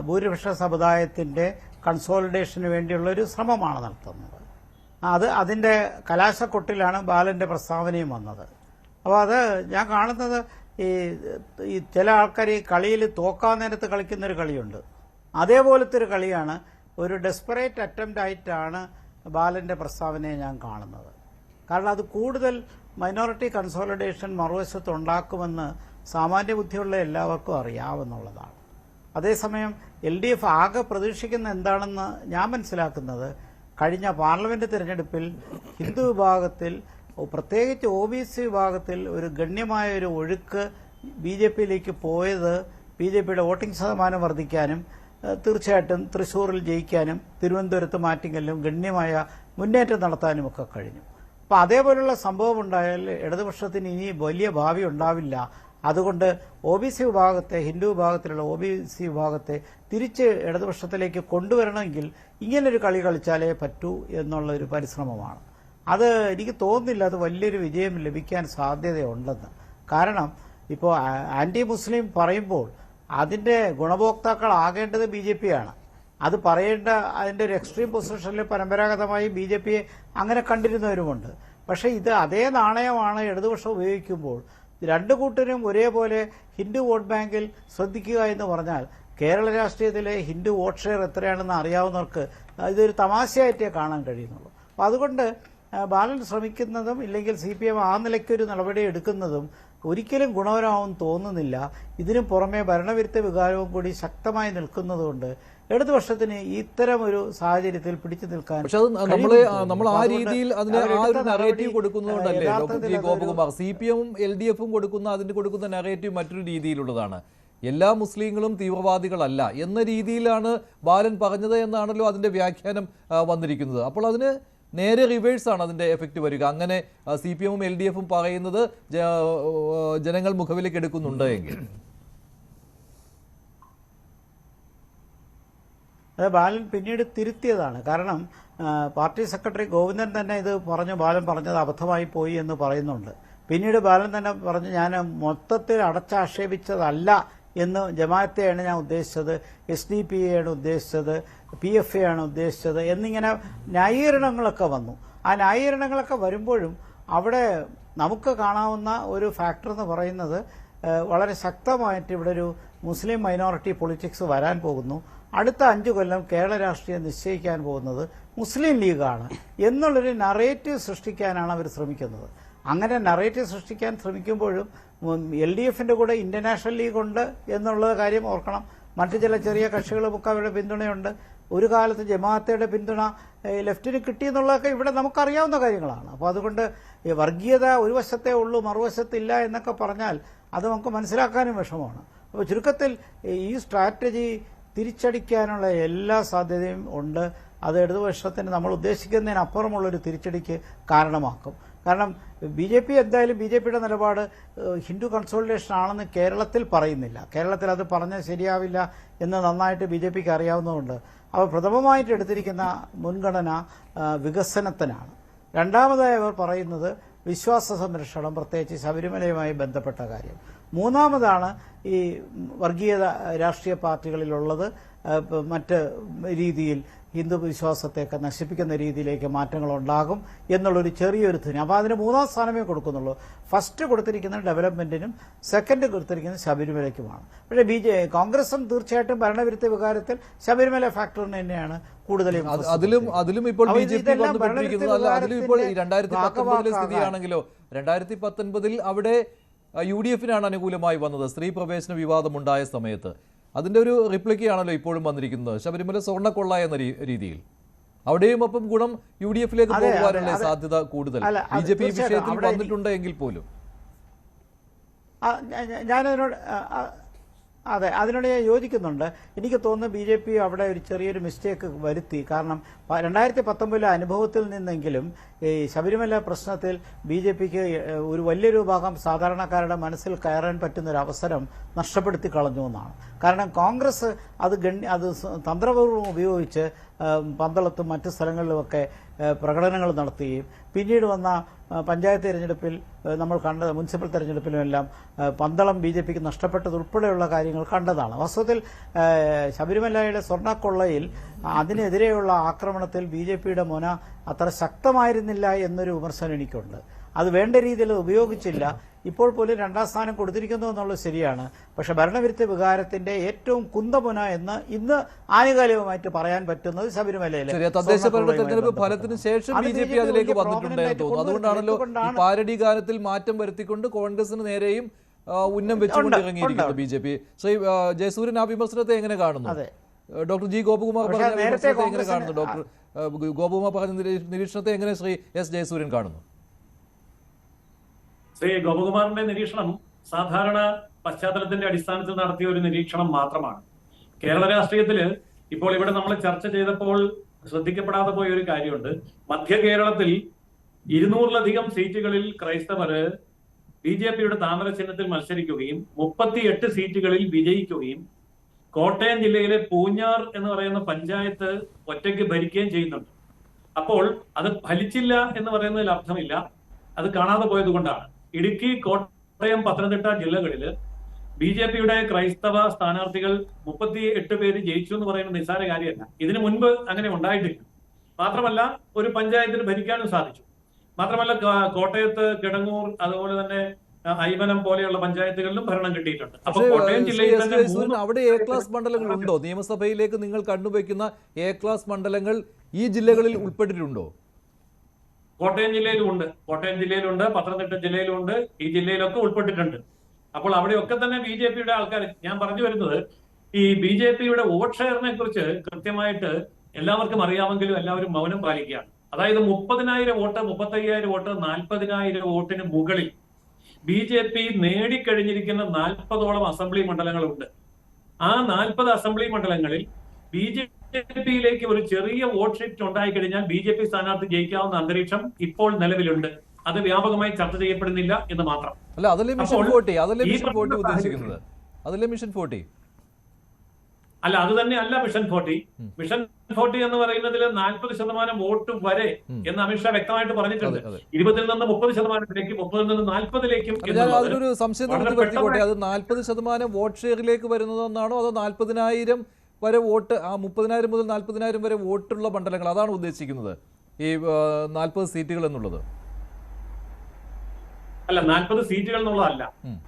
ഭൂരിപക്ഷ സമുദായത്തിൻ്റെ കൺസോളിഡേഷന് വേണ്ടിയുള്ള ഒരു ശ്രമമാണ് നടത്തുന്നത്. അതിൻ്റെ കലാശക്കൊട്ടിലാണ് ബാലൻ്റെ പ്രസ്താവനയും വന്നത്. അപ്പോൾ അത് ഞാൻ കാണുന്നത് ഈ ചില ആൾക്കാർ ഈ കളിയിൽ തോക്കാൻ നേരത്ത് കളിക്കുന്നൊരു കളിയുണ്ട്. അതേപോലത്തെ ഒരു കളിയാണ്, ഒരു ഡെസ്പറേറ്റ് അറ്റംപ്റ്റ് ആയിട്ടാണ് ബാലൻ്റെ പ്രസ്താവനയെ ഞാൻ കാണുന്നത്. കാരണം അത് കൂടുതൽ മൈനോറിറ്റി കൺസോളിഡേഷൻ മറുവശത്ത് ഉണ്ടാക്കുമെന്ന് സാമാന്യ ബുദ്ധിയുള്ള എല്ലാവർക്കും അറിയാവുന്നതാണ്. അതേസമയം LDF ആകെ പ്രതീക്ഷിക്കുന്ന എന്താണെന്ന് ഞാൻ മനസ്സിലാക്കുന്നത്, കഴിഞ്ഞ പാർലമെന്റ് തിരഞ്ഞെടുപ്പിൽ ഹിന്ദു വിഭാഗത്തിൽ, പ്രത്യേകിച്ച് OBC വിഭാഗത്തിൽ ഒരു ഗണ്യമായ ഒരു ഒഴുക്ക് BJPയിലേക്ക് പോയത് BJPയുടെ വോട്ടിംഗ് ശതമാനം വർദ്ധിക്കാനും തീർച്ചയായിട്ടും തൃശ്ശൂരിൽ ജയിക്കാനും തിരുവനന്തപുരത്ത് മാറ്റിങ്ങലിലും ഗണ്യമായ മുന്നേറ്റം നടത്താനും ഒക്കെ കഴിഞ്ഞു. അപ്പോൾ അതേപോലുള്ള സംഭവം ഉണ്ടായാൽ ഇടതുപക്ഷത്തിന് ഇനി വലിയ ഭാവി ഉണ്ടാവില്ല. അതുകൊണ്ട് OBC വിഭാഗത്തെ, ഹിന്ദു വിഭാഗത്തിലുള്ള OBC വിഭാഗത്തെ തിരിച്ച് ഇടതുപക്ഷത്തിലേക്ക് കൊണ്ടുവരണമെങ്കിൽ ഇങ്ങനൊരു കളി കളിച്ചാലേ പറ്റൂ എന്നുള്ളൊരു പരിശ്രമമാണ്. അത് എനിക്ക് തോന്നുന്നില്ല അത് വലിയൊരു വിജയം ലഭിക്കാൻ സാധ്യതയുണ്ടെന്ന്. കാരണം ഇപ്പോൾ ആന്റി മുസ്ലിം പറയുമ്പോൾ അതിൻ്റെ ഗുണഭോക്താക്കളാകേണ്ടത് BJPയാണ്. അത് പറയേണ്ട, അതിൻ്റെ ഒരു എക്സ്ട്രീം പൊസിഷനിൽ പരമ്പരാഗതമായി BJPയെ അങ്ങനെ കണ്ടിരുന്നവരുമുണ്ട്. പക്ഷേ ഇത് അതേ നാണയമാണ് ഇടതുപക്ഷം ഉപയോഗിക്കുമ്പോൾ രണ്ടു കൂട്ടരും ഒരേപോലെ ഹിന്ദു വോട്ട് ബാങ്കിൽ ശ്രദ്ധിക്കുക എന്ന് പറഞ്ഞാൽ കേരള രാഷ്ട്രീയത്തിലെ ഹിന്ദു വോട്ട് ഷെയർ എത്രയാണെന്ന് അറിയാവുന്നവർക്ക് ഇതൊരു തമാശയായിട്ടേ കാണാൻ കഴിയുന്നുള്ളൂ. അപ്പോൾ അതുകൊണ്ട് ബാലൻ ശ്രമിക്കുന്നതും ഇല്ലെങ്കിൽ CPM ആ നിലയ്ക്കൊരു നടപടി എടുക്കുന്നതും ഒരിക്കലും ഗുണകരമാവും തോന്നുന്നില്ല. ഇതിനു പുറമെ ഭരണവിരുദ്ധ വികാരവും കൂടി ശക്തമായി നിൽക്കുന്നതുകൊണ്ട് ഇടതുപക്ഷത്തിന് ഇത്തരം ഒരു സാഹചര്യത്തിൽ പിടിച്ചു നിൽക്കാൻ. പക്ഷെ അത് നമ്മൾ ആ രീതിയിൽ അതിന് ആ ഒരു നറേറ്റീവ് കൊടുക്കുന്നതുകൊണ്ടല്ലേ ഡോക്ടർ G. ഗോപകുമാർ, CPMും LDFും കൊടുക്കുന്ന നറേറ്റീവ് മറ്റൊരു രീതിയിലുള്ളതാണ്. എല്ലാ മുസ്ലിങ്ങളും തീവ്രവാദികളല്ല എന്ന രീതിയിലാണ് ബാലൻ പറഞ്ഞത് എന്നാണല്ലോ അതിന്റെ വ്യാഖ്യാനം വന്നിരിക്കുന്നത്. അപ്പോൾ അതിന് നേരെ റിവേഴ്സാണ് അതിന്റെ എഫക്റ്റ് വരിക. അങ്ങനെ CPMും LDFും പറയുന്നത് ജനങ്ങൾ മുഖവിലേക്ക് എടുക്കുന്നുണ്ട് എങ്കിൽ. അത് ബാലൻ പിന്നീട് തിരുത്തിയതാണ്. കാരണം പാർട്ടി സെക്രട്ടറി ഗോവിന്ദൻ തന്നെ ഇത് പറഞ്ഞു, ബാലൻ പറഞ്ഞത് അബദ്ധമായി പോയി എന്ന് പറയുന്നുണ്ട്. പിന്നീട് ബാലൻ തന്നെ പറഞ്ഞു, ഞാൻ മൊത്തത്തിൽ അടച്ചാക്ഷേപിച്ചതല്ല എന്ന്, ജമാഅത്തെയാണ് ഞാൻ ഉദ്ദേശിച്ചത്, SDP ആണ് ഉദ്ദേശിച്ചത്, PFA ആണ് ഉദ്ദേശിച്ചത് എന്നിങ്ങനെ ന്യായീകരണങ്ങളൊക്കെ വന്നു. ആ ന്യായീകരണങ്ങളൊക്കെ വരുമ്പോഴും അവിടെ നമുക്ക് കാണാവുന്ന ഒരു ഫാക്ടർ എന്ന് പറയുന്നത് വളരെ ശക്തമായിട്ട് ഇവിടെ ഒരു മുസ്ലിം മൈനോറിറ്റി പൊളിറ്റിക്സ് വരാൻ പോകുന്നു. അടുത്ത 5 കൊല്ലം കേരള രാഷ്ട്രീയം നിശ്ചയിക്കാൻ പോകുന്നത് മുസ്ലിം ലീഗാണ് എന്നുള്ളൊരു നറേറ്റീവ് സൃഷ്ടിക്കാനാണ് അവർ ശ്രമിക്കുന്നത്. അങ്ങനെ നറേറ്റീവ് സൃഷ്ടിക്കാൻ ശ്രമിക്കുമ്പോഴും LDFന്റെ കൂടെ ഇന്ത്യൻ നാഷണൽ ലീഗ് ഉണ്ട് എന്നുള്ള കാര്യം ഓർക്കണം. മറ്റു ചില ചെറിയ കക്ഷികളുമൊക്കെ അവരുടെ പിന്തുണയുണ്ട്. ഒരു കാലത്ത് ജമാഅത്തയുടെ പിന്തുണ ലെഫ്റ്റിന് കിട്ടിയെന്നുള്ളതൊക്കെ ഇവിടെ നമുക്കറിയാവുന്ന കാര്യങ്ങളാണ്. അപ്പോൾ അതുകൊണ്ട് വർഗീയത ഒരു വശത്തേ ഉള്ളൂ മറുവശത്തില്ല എന്നൊക്കെ പറഞ്ഞാൽ അത് നമുക്ക് മനസ്സിലാക്കാനും വിഷമമാണ്. അപ്പോൾ ചുരുക്കത്തിൽ ഈ സ്ട്രാറ്റജി തിരിച്ചടിക്കാനുള്ള എല്ലാ സാധ്യതയും ഉണ്ട്. അത് ഇടതുപക്ഷത്തിന് നമ്മൾ ഉദ്ദേശിക്കുന്നതിനപ്പുറമുള്ളൊരു തിരിച്ചടിക്ക് കാരണമാക്കും. കാരണം BJP എന്തായാലും BJPയുടെ നിലപാട് ഹിന്ദു കൺസോളിഡേഷൻ ആണെന്ന് കേരളത്തിൽ പറയുന്നില്ല. കേരളത്തിൽ അത് പറഞ്ഞാൽ ശരിയാവില്ല എന്ന് നന്നായിട്ട് BJPക്ക് അറിയാവുന്നതുകൊണ്ട് അവർ പ്രഥമമായിട്ട് എടുത്തിരിക്കുന്ന മുൻഗണന വികസനത്തിനാണ്. രണ്ടാമതായി അവർ പറയുന്നത് വിശ്വാസ സംരക്ഷണം, പ്രത്യേകിച്ച് ശബരിമലയുമായി ബന്ധപ്പെട്ട കാര്യം. മൂന്നാമതാണ് ഈ വർഗീയത രാഷ്ട്രീയ പാർട്ടികളിലുള്ളത് മറ്റ് രീതിയിൽ ഹിന്ദു വിശ്വാസത്തെയൊക്കെ നശിപ്പിക്കുന്ന രീതിയിലേക്ക് മാറ്റങ്ങൾ ഉണ്ടാകും എന്നുള്ളൊരു ചെറിയൊരു ധ്വനി. അപ്പോൾ അതിന് 3ാം സ്ഥാനമേ കൊടുക്കുന്നുള്ളൂ. ഫസ്റ്റ് കൊടുത്തിരിക്കുന്നത് ഡെവലപ്മെന്റിനും, സെക്കൻഡ് കൊടുത്തിരിക്കുന്നത് ശബരിമലയ്ക്കുമാണ്. പക്ഷേ കോൺഗ്രസും തീർച്ചയായിട്ടും ഭരണവിരുദ്ധ വികാരത്തിൽ ശബരിമല ഫാക്ടറിന് തന്നെയാണ് കൂടുതലും. അതിലും ഇപ്പോൾ BJP വന്നുകൊണ്ടിരിക്കുന്നത്. അതിലും ഇപ്പോൾ 2019 സ്ഥിതിയാണെങ്കിലോ 2019 അവിടെ UDFനാണ് അനുകൂലമായി വന്നത് സ്ത്രീ പ്രവേശന വിവാദമുണ്ടായ സമയത്ത്. അതിന്റെ ഒരു റിപ്ലിക്കയാണല്ലോ ഇപ്പോഴും വന്നിരിക്കുന്നത്, ശബരിമല സ്വർണ്ണക്കൊള്ള എന്ന രീതിയിൽ. അവിടെയും അപ്പം ഗുണം UDFലേക്ക് പോകുവാനുള്ള സാധ്യത കൂടുതൽ BJP വിഷയത്തിൽ വന്നിട്ടുണ്ട് എങ്കിൽ പോലും. ഞാനതിനോട് അതിനോട് ഞാൻ യോജിക്കുന്നുണ്ട്. എനിക്ക് തോന്നുന്നു BJP അവിടെ ഒരു ചെറിയൊരു മിസ്റ്റേക്ക് വരുത്തി. കാരണം 2019 അനുഭവത്തിൽ നിന്നെങ്കിലും ഈ ശബരിമല പ്രശ്നത്തിൽ BJPക്ക് ഒരു വലിയൊരു ഭാഗം സാധാരണക്കാരുടെ മനസ്സിൽ കയറാൻ പറ്റുന്നൊരു അവസരം നഷ്ടപ്പെടുത്തി കളഞ്ഞു എന്നാണ്. കാരണം കോൺഗ്രസ് അത് തന്ത്രപൂർവ്വം ഉപയോഗിച്ച് പന്തളത്തും മറ്റ് സ്ഥലങ്ങളിലുമൊക്കെ പ്രകടനങ്ങൾ നടത്തുകയും പിന്നീട് വന്ന പഞ്ചായത്ത് തിരഞ്ഞെടുപ്പിൽ നമ്മൾ കണ്ടത്, മുനിസിപ്പൽ തിരഞ്ഞെടുപ്പിലുമെല്ലാം പന്തളം BJPക്ക് നഷ്ടപ്പെട്ടതുൾപ്പെടെയുള്ള കാര്യങ്ങൾ കണ്ടതാണ്. വാസ്തവത്തിൽ ശബരിമലയുടെ സ്വർണ്ണക്കൊള്ളയിൽ അതിനെതിരെയുള്ള ആക്രമണത്തിൽ BJPയുടെ മുന അത്ര ശക്തമായിരുന്നില്ല എന്നൊരു വിമർശനം എനിക്കുണ്ട്. അത് വേണ്ട രീതിയിൽ ഉപയോഗിച്ചില്ല. ഇപ്പോൾ പോലും 2ാം സ്ഥാനം കൊടുത്തിരിക്കുന്നു എന്നുള്ളത് ശരിയാണ്. പക്ഷെ ഭരണവിരുദ്ധ വികാരത്തിന്റെ ഏറ്റവും കുന്തമുന എന്ന് ഇന്ന് ആനുകാലികമായിട്ട് പറയാൻ പറ്റുന്നത് ശബരിമലയിലെ തദ്ദേശ ഭരണ തെരഞ്ഞെടുപ്പ് ഫലത്തിന് ശേഷം BJP അതിലേക്ക് വന്നിട്ടുണ്ടെന്ന് തോന്നുന്നു. അതുകൊണ്ടാണല്ലോ ഈ പാരഡി ഗാനത്തിൽ മാറ്റം വരുത്തിക്കൊണ്ട് കോൺഗ്രസിന് നേരെയും ഉന്നം വെച്ചുകൊണ്ട് ഇറങ്ങിയിരിക്കുന്നത് BJP. ശ്രീ ജയസൂര്യൻ ആ വിമർശനത്തെ എങ്ങനെ കാണുന്നു? Doctor G. ഗോപകുമാർ പറഞ്ഞ വിമർശനത്തെ എങ്ങനെ കാണുന്നു? ഡോക്ടർ ഗോപകുമാർ പറഞ്ഞ നിരീക്ഷണത്തെ എങ്ങനെ ശ്രീ S. ജയസൂര്യൻ കാണുന്നു? ശ്രീ ഗോപകുമാറിന്റെ നിരീക്ഷണം സാധാരണ പശ്ചാത്തലത്തിന്റെ അടിസ്ഥാനത്തിൽ നടത്തിയ ഒരു നിരീക്ഷണം മാത്രമാണ്. കേരള രാഷ്ട്രീയത്തില് ഇപ്പോൾ ഇവിടെ നമ്മൾ ചർച്ച ചെയ്തപ്പോൾ ശ്രദ്ധിക്കപ്പെടാതെ പോയ ഒരു കാര്യമുണ്ട്. മധ്യ കേരളത്തിൽ 200-ലധികം സീറ്റുകളിൽ ക്രൈസ്തവര് BJPയുടെ താമര ചിഹ്നത്തിൽ മത്സരിക്കുകയും 38 സീറ്റുകളിൽ വിജയിക്കുകയും കോട്ടയം ജില്ലയിലെ പൂഞ്ഞാർ എന്ന് പറയുന്ന പഞ്ചായത്ത് ഒറ്റയ്ക്ക് ഭരിക്കുകയും ചെയ്യുന്നുണ്ട്. അപ്പോൾ അത് ഫലിച്ചില്ല എന്ന് പറയുന്നതിൽ അർത്ഥമില്ല, അത് കാണാതെ പോയത് കൊണ്ടാണ്. ഇടുക്കി, കോട്ടയം, പത്തനംതിട്ട ജില്ലകളിൽ BJPയുടെ ക്രൈസ്തവ സ്ഥാനാർത്ഥികൾ 38 പേര് ജയിച്ചു എന്ന് പറയുന്നത് നിസ്സാര കാര്യമല്ല. ഇതിനു മുൻപ് അങ്ങനെ ഉണ്ടായിട്ടില്ല. മാത്രമല്ല ഒരു പഞ്ചായത്തിന് ഭരിക്കാനും സാധിച്ചു. മാത്രമല്ല കോട്ടയത്ത് കിടങ്ങൂർ, അതുപോലെ തന്നെ ഐവനം പോലെയുള്ള പഞ്ചായത്തുകളിലും ഭരണം കിട്ടിയിട്ടുണ്ട്. അപ്പൊ കോട്ടയം ജില്ലയിൽ തന്നെ അവിടെ A ക്ലാസ് മണ്ഡലങ്ങൾ ഉണ്ടോ? നിയമസഭയിലേക്ക് നിങ്ങൾ കണ്ടുവയ്ക്കുന്ന A ക്ലാസ് മണ്ഡലങ്ങൾ ഈ ജില്ലകളിൽ ഉൾപ്പെട്ടിട്ടുണ്ടോ? കോട്ടയം ജില്ലയിലുമുണ്ട്, പത്തനംതിട്ട ജില്ലയിലുമുണ്ട്, ഈ ജില്ലയിലൊക്കെ ഉൾപ്പെട്ടിട്ടുണ്ട്. അപ്പോൾ അവിടെയൊക്കെ തന്നെ BJPയുടെ ആൾക്കാർ, ഞാൻ പറഞ്ഞു വരുന്നത് ഈ BJPയുടെ വോട്ട് ഷെയറിനെ കുറിച്ച് കൃത്യമായിട്ട് എല്ലാവർക്കും അറിയാമെങ്കിലും എല്ലാവരും മൗനം പാലിക്കുകയാണ്. അതായത് 30,000 വോട്ട്, 35,000 വോട്ട്, 40,000 വോട്ടിന് മുകളിൽ BJP നേടിക്കഴിഞ്ഞിരിക്കുന്ന 40ഓളം അസംബ്ലി മണ്ഡലങ്ങളുണ്ട്. ആ 40 അസംബ്ലി മണ്ഡലങ്ങളിൽ BJPയിലേക്ക് ഒരു ചെറിയ വോട്ട് ഷിഫ്റ്റ് ഉണ്ടായിക്കഴിഞ്ഞാൽ BJP സ്ഥാനാർത്ഥി ജയിക്കാവുന്ന അന്തരീക്ഷം ഇപ്പോൾ നിലവിലുണ്ട്. അത് വ്യാപകമായി ചർച്ച ചെയ്യപ്പെടുന്നില്ല എന്ന് മാത്രം. അല്ല, അതല്ലേ മിഷൻ 40, അതല്ലേ മിഷൻ 40 ഉദ്ദേശിക്കുന്നത്? അതല്ലേ മിഷൻ 40? അല്ല, അത് തന്നെ അല്ല മിഷൻ 40. മിഷൻ 40 എന്ന് പറയുന്നതിൽ 40% വോട്ട് വരെ എന്ന് അമിത്ഷാ വ്യക്തമായിട്ട് പറഞ്ഞിട്ടുണ്ട്. 20-ൽ നിന്ന് 30%-ലേക്ക്, 30-ൽ നിന്ന് 40-ലേക്കും. അതിലൊരു സംശയം നമുക്ക് വരുത്തിക്കോട്ടെ, അത് 40% വോട്ട് ഷെയറിലേക്ക് വരുന്നതെന്നാണോ അതോ 40,000 വരെ വോട്ട്, ആ 30,000 മുതൽ 40,000 വരെ വോട്ടുള്ള മണ്ഡലങ്ങൾ, അതാണ് ഉദ്ദേശിക്കുന്നത് ഈ 40 സീറ്റുകൾ എന്നുള്ളത്? അല്ല, 40 സീറ്റുകൾ എന്നുള്ളതല്ല.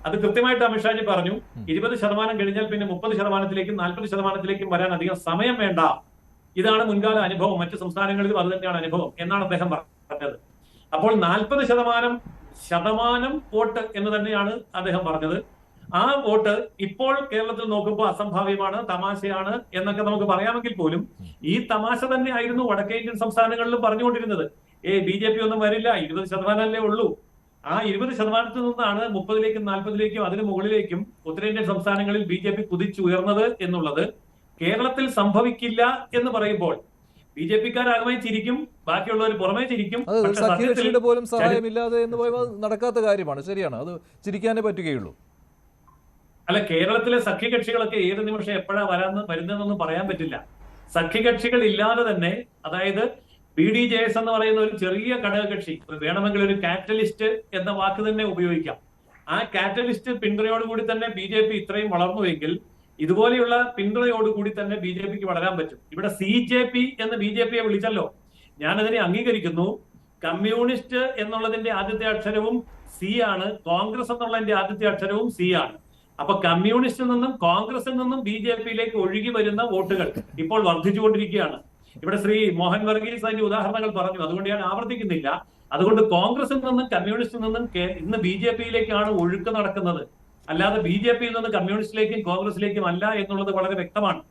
അത് കൃത്യമായിട്ട് അമിത്ഷാജി പറഞ്ഞു. 20% കഴിഞ്ഞാൽ പിന്നെ 30%-ലേക്കും 40%-ലേക്കും വരാൻ അധികം സമയം വേണ്ട. ഇതാണ് മുൻകാല അനുഭവം, മറ്റു സംസ്ഥാനങ്ങളിലും അത് തന്നെയാണ് അനുഭവം എന്നാണ് അദ്ദേഹം പറഞ്ഞത്. അപ്പോൾ 40% വോട്ട് എന്ന് തന്നെയാണ് അദ്ദേഹം പറഞ്ഞത്. ആ വോട്ട് ഇപ്പോൾ കേരളത്തിൽ നോക്കുമ്പോൾ അസംഭാവ്യമാണ്, തമാശയാണ് എന്നൊക്കെ നമുക്ക് പറയാമെങ്കിൽ പോലും ഈ തമാശ തന്നെ ആയിരുന്നു വടക്കേ ഇന്ത്യൻ സംസ്ഥാനങ്ങളിലും പറഞ്ഞുകൊണ്ടിരുന്നത്. BJP ഒന്നും വരില്ല, 20% ഉള്ളൂ. ആ 20%-ൽ നിന്നാണ് 30-ലേക്കും 40-ലേക്കും അതിന് മുകളിലേക്കും ഉത്തരേന്ത്യൻ സംസ്ഥാനങ്ങളിൽ BJP കുതിച്ചുയർന്നത് എന്നുള്ളത് കേരളത്തിൽ സംഭവിക്കില്ല എന്ന് പറയുമ്പോൾ BJP-ക്കാരാകമായി ചിരിക്കും, ബാക്കിയുള്ളവർ പുറമേ ചിരിക്കും. സഖ്യകക്ഷിയുടെ പോലും സഹായമില്ലാതെ എന്ന് പറയുമ്പോൾ നടക്കാത്ത കാര്യമാണ്. ശരിയാണ്, അത് ചിരിക്കാനേ പറ്റുകയുള്ളൂ. അല്ല, കേരളത്തിലെ സഖ്യകക്ഷികളൊക്കെ ഏത് നിമിഷം എപ്പോഴാ വരുന്നതെന്നൊന്നും പറയാൻ പറ്റില്ല. സഖ്യകക്ഷികൾ ഇല്ലാതെ തന്നെ, അതായത് BDJS എന്ന് പറയുന്ന ഒരു ചെറിയ ഘടകകക്ഷി, വേണമെങ്കിൽ ഒരു കാറ്റലിസ്റ്റ് എന്ന വാക്ക് തന്നെ ഉപയോഗിക്കാം. ആ കാറ്റലിസ്റ്റ് പിന്തുണയോടുകൂടി തന്നെ BJP ഇത്രയും വളർന്നുവെങ്കിൽ ഇതുപോലെയുള്ള പിന്തുണയോടുകൂടി തന്നെ BJPക്ക് വളരാൻ പറ്റും. ഇവിടെ CJP എന്ന് BJPയെ വിളിച്ചല്ലോ, ഞാനതിനെ അംഗീകരിക്കുന്നു. കമ്മ്യൂണിസ്റ്റ് എന്നുള്ളതിന്റെ ആദ്യത്തെ അക്ഷരവും C ആണ്, കോൺഗ്രസ് എന്നുള്ളതിന്റെ ആദ്യത്തെ അക്ഷരവും C ആണ്. അപ്പൊ കമ്മ്യൂണിസ്റ്റിൽ നിന്നും കോൺഗ്രസിൽ നിന്നും BJPയിലേക്ക് ഒഴുകി വരുന്ന വോട്ടുകൾ ഇപ്പോൾ വർദ്ധിച്ചുകൊണ്ടിരിക്കുകയാണ്. ഇവിടെ ശ്രീ മോഹൻ വർഗീസ് അതിന്റെ ഉദാഹരണങ്ങൾ പറഞ്ഞു, അതുകൊണ്ട് ഞാൻ ആവർത്തിക്കുന്നില്ല. അതുകൊണ്ട് കോൺഗ്രസിൽ നിന്നും കമ്മ്യൂണിസ്റ്റിൽ നിന്നും ഇന്ന് BJPയിലേക്കാണ് ഒഴുക്ക് നടക്കുന്നത്, അല്ലാതെ BJPയിൽ നിന്ന് കമ്മ്യൂണിസ്റ്റിലേക്കും കോൺഗ്രസിലേക്കും അല്ല എന്നുള്ളത് വളരെ വ്യക്തമാണ്.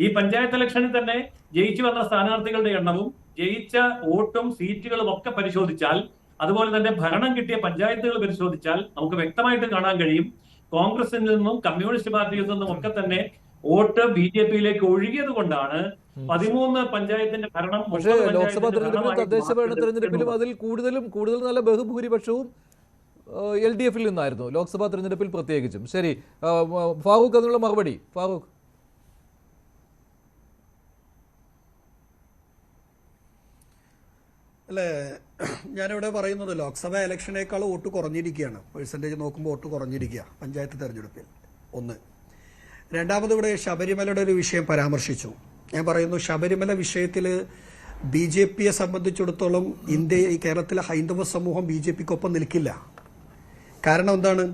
ഈ പഞ്ചായത്ത് ഇലക്ഷനിൽ തന്നെ ജയിച്ചു വന്ന സ്ഥാനാർത്ഥികളുടെ എണ്ണവും ജയിച്ച വോട്ടും സീറ്റുകളും ഒക്കെ പരിശോധിച്ചാൽ, അതുപോലെ തന്നെ ഭരണം കിട്ടിയ പഞ്ചായത്തുകൾ പരിശോധിച്ചാൽ നമുക്ക് വ്യക്തമായിട്ട് കാണാൻ കഴിയും കോൺഗ്രസിൽ നിന്നും കമ്മ്യൂണിസ്റ്റ് പാർട്ടിയിൽ നിന്നും ഒക്കെ തന്നെ വോട്ട് BJPയിലേക്ക് ഒഴുകിയത് കൊണ്ടാണ് 13 പഞ്ചായത്തിന്റെ ഭരണം. പക്ഷേ ലോക്സഭാ തെരഞ്ഞെടുപ്പിലും തദ്ദേശ ഭരണ തെരഞ്ഞെടുപ്പിലും അതിൽ കൂടുതൽ നല്ല ബഹുഭൂരിപക്ഷവും LDF-ൽ നിന്നായിരുന്നു, ലോക്സഭാ തെരഞ്ഞെടുപ്പിൽ പ്രത്യേകിച്ചും. ശരി ഫാറൂഖ്, അതിനുള്ള മറുപടി. ഫാറൂഖ്, അല്ലേ, ഞാനിവിടെ പറയുന്നത് ലോക്സഭാ ഇലക്ഷനേക്കാൾ വോട്ട് കുറഞ്ഞിരിക്കുകയാണ്. പെർസെൻറ്റേജ് നോക്കുമ്പോൾ വോട്ട് കുറഞ്ഞിരിക്കുക പഞ്ചായത്ത് തെരഞ്ഞെടുപ്പിൽ. ഒന്ന്. രണ്ടാമത്, ഇവിടെ ശബരിമലയുടെ ഒരു വിഷയം പരാമർശിച്ചു. ഞാൻ പറയുന്നു, ശബരിമല വിഷയത്തിൽ BJPയെ സംബന്ധിച്ചിടത്തോളം കേരളത്തിലെ ഹൈന്ദവ സമൂഹം BJPക്കൊപ്പം നിൽക്കില്ല. കാരണം എന്താണ്?